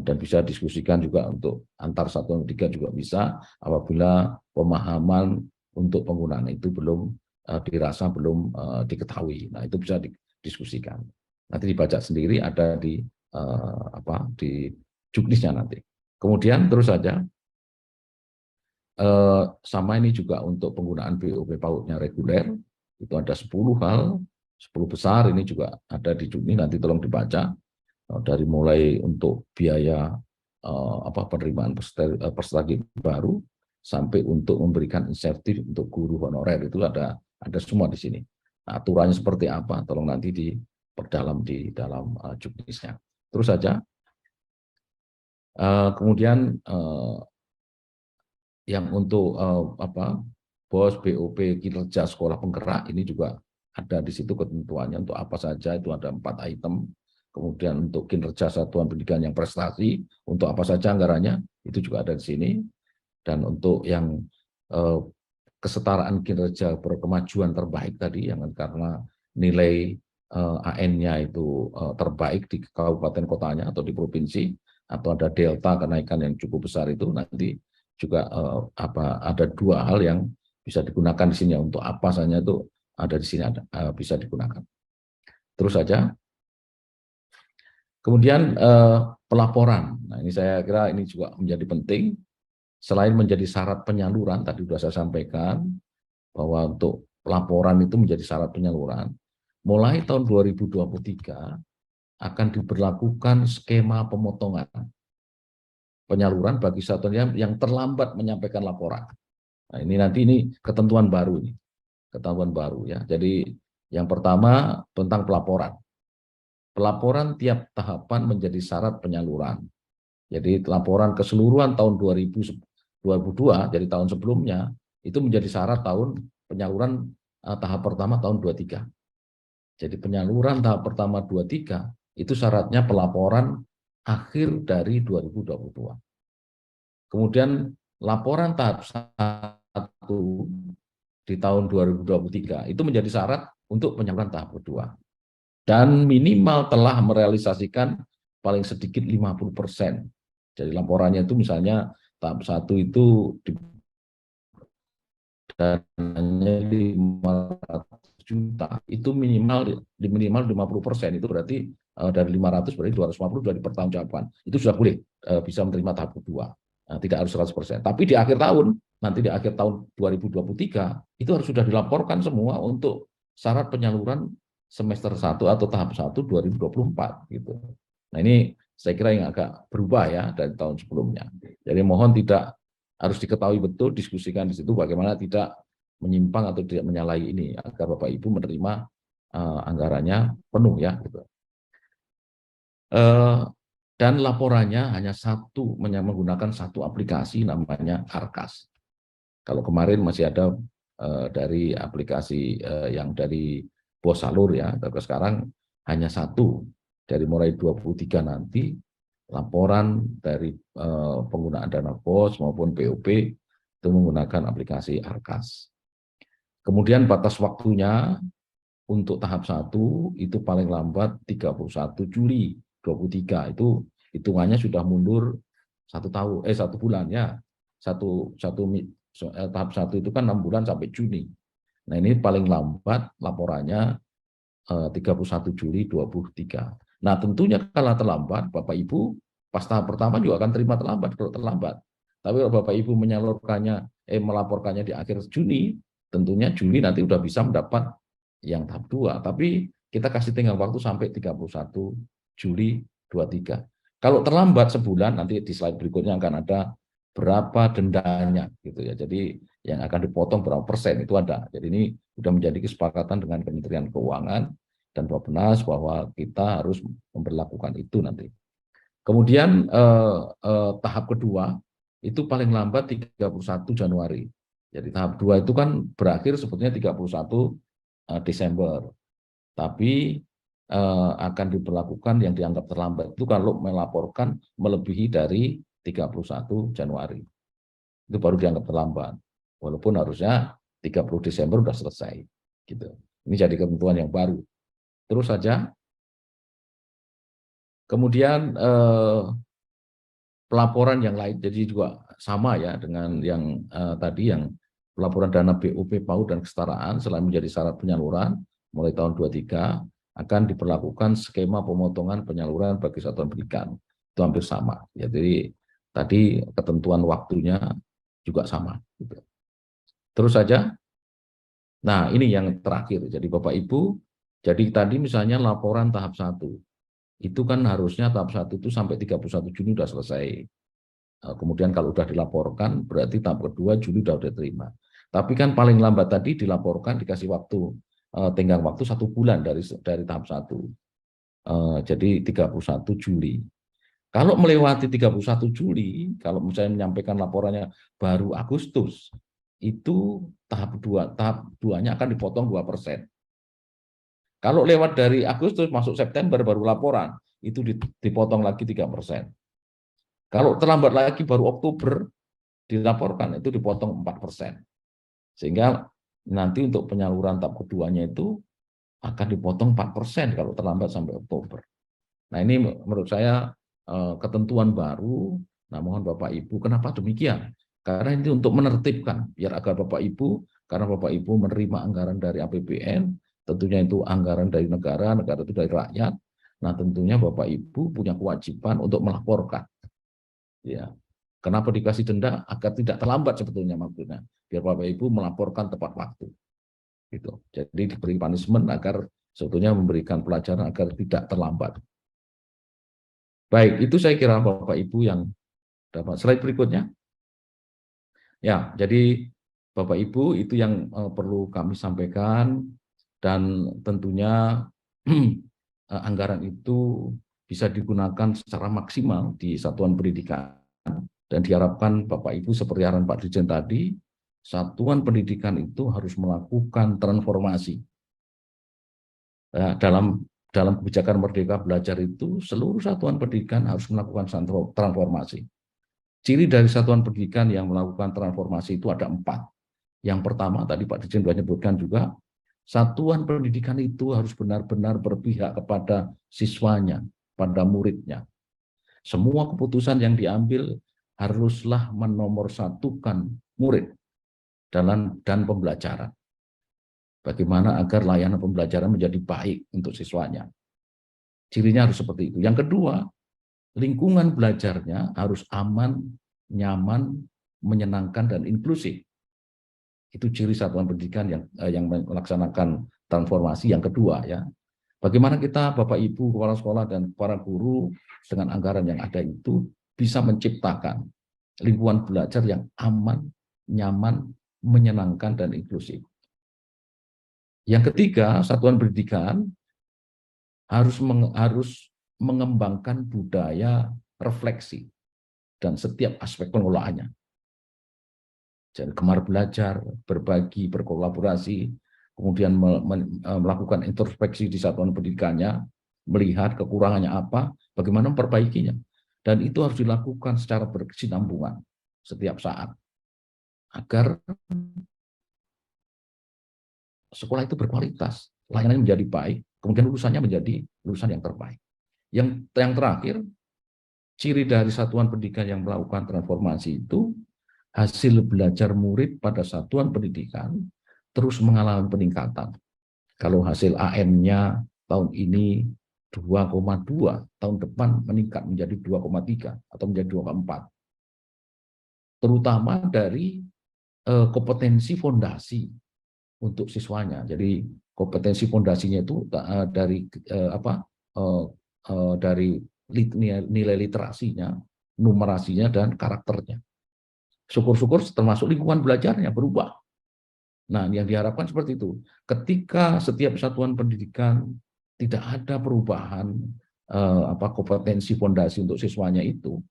dan bisa diskusikan juga untuk antar satuan pendidikan juga bisa apabila pemahaman untuk penggunaan itu belum dirasa belum diketahui. Nah, itu bisa didiskusikan. Nanti dibaca sendiri, ada di juknisnya nanti. Kemudian terus saja, sama ini juga untuk penggunaan BOP PAUD-nya reguler, itu ada 10 hal, 10 besar, ini juga ada di juknis, nanti tolong dibaca. Dari mulai untuk biaya penerimaan peserta baru, sampai untuk memberikan insentif untuk guru honorer, itu ada semua di sini. Nah, aturannya seperti apa, tolong nanti diperdalam di dalam juknisnya. Terus saja, kemudian yang untuk BOS, BOP, kinerja sekolah penggerak, ini juga ada di situ ketentuannya untuk apa saja, itu ada 4 item. Kemudian untuk kinerja satuan pendidikan yang prestasi, untuk apa saja anggarannya, itu juga ada di sini. Dan untuk yang kesetaraan kinerja berkemajuan terbaik tadi, yang karena nilai AN-nya itu terbaik di kabupaten kotanya atau di provinsi, atau ada delta kenaikan yang cukup besar, itu nanti juga ada 2 hal yang bisa digunakan di sini. Untuk apa saja itu ada di sini, bisa digunakan. Terus saja. Kemudian pelaporan. Nah, ini saya kira ini juga menjadi penting. Selain menjadi syarat penyaluran, tadi sudah saya sampaikan bahwa untuk pelaporan itu menjadi syarat penyaluran. Mulai tahun 2023 akan diberlakukan skema pemotongan penyaluran bagi satuan yang terlambat menyampaikan laporan. Nah, ini ketentuan baru ini. Ketentuan baru ya. Jadi yang pertama tentang pelaporan. Pelaporan tiap tahapan menjadi syarat penyaluran. Jadi laporan keseluruhan tahun 2002, jadi tahun sebelumnya, itu menjadi syarat tahun penyaluran tahap pertama tahun 23. Jadi penyaluran tahap pertama 23, itu syaratnya pelaporan akhir dari 2022. Kemudian laporan tahap 1 di tahun 2023, itu menjadi syarat untuk penyaluran tahap kedua. Dan minimal telah merealisasikan paling sedikit 50%. Jadi laporannya itu misalnya tahap 1 itu dananya 500 juta, itu minimal 50%, itu berarti dari 500 berarti 250 sudah dipertanggungjawabkan. Itu sudah boleh bisa menerima tahap kedua. Nah, tidak harus 100%. Tapi di akhir tahun, nanti di akhir tahun 2023, itu harus sudah dilaporkan semua untuk syarat penyaluran semester 1 atau tahap 1 2024 gitu. Nah, ini saya kira yang agak berubah ya dari tahun sebelumnya. Jadi mohon tidak harus diketahui betul, diskusikan di situ bagaimana tidak menyimpang atau tidak menyalahi ini agar Bapak Ibu menerima anggarannya penuh ya gitu. Dan laporannya hanya menggunakan satu aplikasi namanya Arkas. Kalau kemarin masih ada dari aplikasi yang dari BOS Salur ya, tapi sekarang hanya satu. Dari mulai 23 nanti laporan dari penggunaan dana BOS maupun BOP itu menggunakan aplikasi Arkas. Kemudian batas waktunya untuk tahap 1 itu paling lambat 31 Juli 23 itu hitungannya sudah mundur 1 bulan ya. Tahap 1 itu kan 6 bulan sampai Juni. Nah, ini paling lambat laporannya 31 Juli 23. Nah, tentunya kalau terlambat, Bapak Ibu pas tahap pertama juga akan terima terlambat kalau terlambat. Tapi kalau Bapak Ibu melaporkannya di akhir Juni, tentunya Juli nanti udah bisa mendapat yang tahap 2. Tapi kita kasih tenggang waktu sampai 31 Juli 23. Kalau terlambat sebulan, nanti di slide berikutnya akan ada berapa dendanya gitu ya. Jadi yang akan dipotong berapa persen itu ada. Jadi ini sudah menjadi kesepakatan dengan Kementerian Keuangan dan Bappenas bahwa kita harus memperlakukan itu nanti. Kemudian tahap kedua itu paling lambat 31 Januari. Jadi tahap 2 itu kan berakhir sebetulnya 31 Desember. Tapi akan diberlakukan yang dianggap terlambat itu kalau melaporkan melebihi dari 31 Januari. Itu baru dianggap terlambat. Walaupun harusnya 30 Desember sudah selesai. Gitu. Ini jadi ketentuan yang baru. Terus saja. Kemudian pelaporan yang lain jadi juga sama ya dengan yang tadi yang pelaporan dana BOP, PAUD dan kesetaraan selain menjadi syarat penyaluran mulai tahun 23 akan diberlakukan skema pemotongan penyaluran bagi satuan pendidikan. Itu hampir sama. Ya, jadi tadi ketentuan waktunya juga sama. Gitu. Terus saja. Nah, ini yang terakhir. Jadi Bapak Ibu, jadi tadi misalnya laporan tahap 1. Itu kan harusnya tahap 1 itu sampai 31 Juni sudah selesai. Kemudian kalau sudah dilaporkan, berarti tahap kedua Juli sudah diterima. Tapi kan paling lambat tadi dilaporkan, dikasih waktu, tenggang waktu 1 bulan dari tahap 1. Jadi 31 Juli. Kalau melewati 31 Juli, kalau misalnya menyampaikan laporannya baru Agustus, itu tahap 2-nya akan dipotong 2%. Kalau lewat dari Agustus masuk September baru laporan, itu dipotong lagi 3%. Kalau terlambat lagi baru Oktober dilaporkan, itu dipotong 4%. Sehingga nanti untuk penyaluran tahap keduanya itu akan dipotong 4% kalau terlambat sampai Oktober. Nah, ini menurut saya ketentuan baru. Nah, mohon Bapak Ibu, kenapa demikian? Karena ini untuk menertibkan, biar agar Bapak Ibu, karena Bapak Ibu menerima anggaran dari APBN, tentunya itu anggaran dari negara itu dari rakyat. Nah, tentunya Bapak Ibu punya kewajiban untuk melaporkan. Ya, kenapa dikasih denda? Agar tidak terlambat sebetulnya maksudnya. Biar Bapak Ibu melaporkan tepat waktu. Gitu. Jadi diberi punishment agar sebetulnya memberikan pelajaran agar tidak terlambat. Baik, itu saya kira Bapak Ibu yang dapat. Slide berikutnya. Ya, jadi Bapak Ibu itu yang perlu kami sampaikan dan tentunya anggaran itu bisa digunakan secara maksimal di satuan pendidikan dan diharapkan Bapak Ibu seperti arahan Pak Dirjen tadi, satuan pendidikan itu harus melakukan transformasi. Dalam kebijakan Merdeka Belajar itu seluruh satuan pendidikan harus melakukan transformasi. Ciri dari satuan pendidikan yang melakukan transformasi itu ada 4. Yang pertama tadi Pak Dirjen sudah menyebutkan juga, satuan pendidikan itu harus benar-benar berpihak kepada siswanya, pada muridnya. Semua keputusan yang diambil haruslah menomorsatukan murid dan pembelajaran. Bagaimana agar layanan pembelajaran menjadi baik untuk siswanya. Cirinya harus seperti itu. Yang kedua, lingkungan belajarnya harus aman, nyaman, menyenangkan, dan inklusif. Itu ciri satuan pendidikan yang melaksanakan transformasi yang kedua. Ya. Bagaimana kita, Bapak Ibu, kepala sekolah, dan para guru dengan anggaran yang ada itu bisa menciptakan lingkungan belajar yang aman, nyaman, menyenangkan, dan inklusif. Yang ketiga, satuan pendidikan harus mengembangkan budaya refleksi dan setiap aspek pengelolaannya. Jadi gemar belajar, berbagi, berkolaborasi, kemudian melakukan introspeksi di satuan pendidikannya, melihat kekurangannya apa, bagaimana memperbaikinya. Dan itu harus dilakukan secara berkesinambungan setiap saat. Agar sekolah itu berkualitas. layanannya menjadi baik, kemudian lulusannya menjadi lulusan yang terbaik. Yang terakhir, ciri dari satuan pendidikan yang melakukan transformasi itu hasil belajar murid pada satuan pendidikan terus mengalami peningkatan. Kalau hasil AM-nya tahun ini 2,2, tahun depan meningkat menjadi 2,3 atau menjadi 2,4. Terutama dari kompetensi fondasi untuk siswanya. Jadi kompetensi fondasinya itu dari nilai literasinya, numerasinya, dan karakternya. Syukur-syukur termasuk lingkungan belajarnya berubah. Nah, yang diharapkan seperti itu. Ketika setiap satuan pendidikan tidak ada perubahan kompetensi fondasi untuk siswanya itu,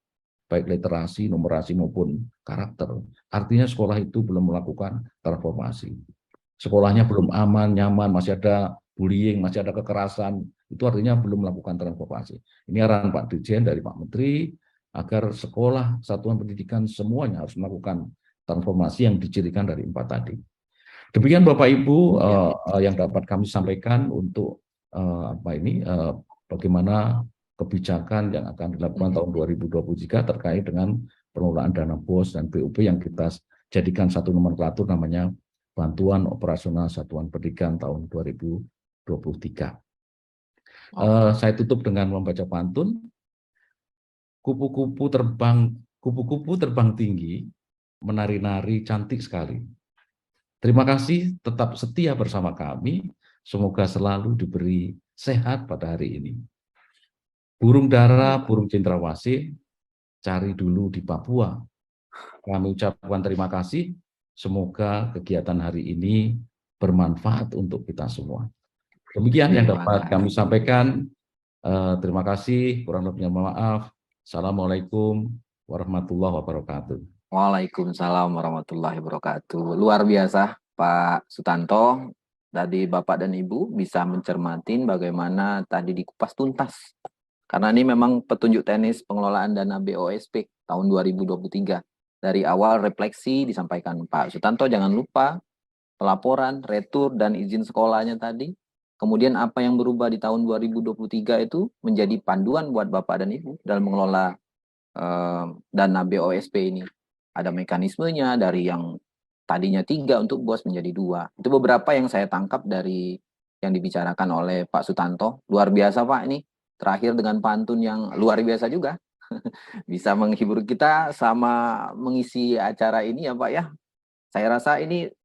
baik literasi, numerasi maupun karakter, artinya sekolah itu belum melakukan transformasi. Sekolahnya belum aman, nyaman, masih ada bullying, masih ada kekerasan, itu artinya belum melakukan transformasi. Ini arahan Pak Dirjen dari Pak Menteri, agar sekolah, satuan pendidikan semuanya harus melakukan transformasi yang dicirikan dari 4 tadi. Demikian Bapak Ibu yang dapat kami sampaikan untuk bagaimana kebijakan yang akan dilakukan tahun 2023 terkait dengan pengelolaan dana BOS dan BOP yang kita jadikan satu nomenklatur namanya Bantuan Operasional Satuan Pendidikan tahun 2023. Saya tutup dengan membaca pantun. Kupu-kupu terbang tinggi, menari-nari cantik sekali. Terima kasih tetap setia bersama kami. Semoga selalu diberi sehat pada hari ini. Burung dara, burung cendrawasih, cari dulu di Papua. Kami ucapkan terima kasih. Semoga kegiatan hari ini bermanfaat untuk kita semua. Demikian yang dapat kami sampaikan. Terima kasih. Kurang lebihnya maaf. Assalamualaikum warahmatullahi wabarakatuh. Waalaikumsalam warahmatullahi wabarakatuh. Luar biasa, Pak Sutanto. Tadi Bapak dan Ibu bisa mencermatin bagaimana tadi dikupas tuntas. Karena ini memang petunjuk teknis pengelolaan dana BOSP tahun 2023. Dari awal refleksi disampaikan Pak Sutanto, jangan lupa pelaporan, retur, dan izin sekolahnya tadi. Kemudian apa yang berubah di tahun 2023 itu menjadi panduan buat Bapak dan Ibu dalam mengelola dana BOSP ini. Ada mekanismenya dari yang tadinya 3 untuk BOS menjadi 2. Itu beberapa yang saya tangkap dari yang dibicarakan oleh Pak Sutanto. Luar biasa Pak ini. Terakhir dengan pantun yang luar biasa juga. Bisa menghibur kita sama mengisi acara ini ya Pak ya. Saya rasa ini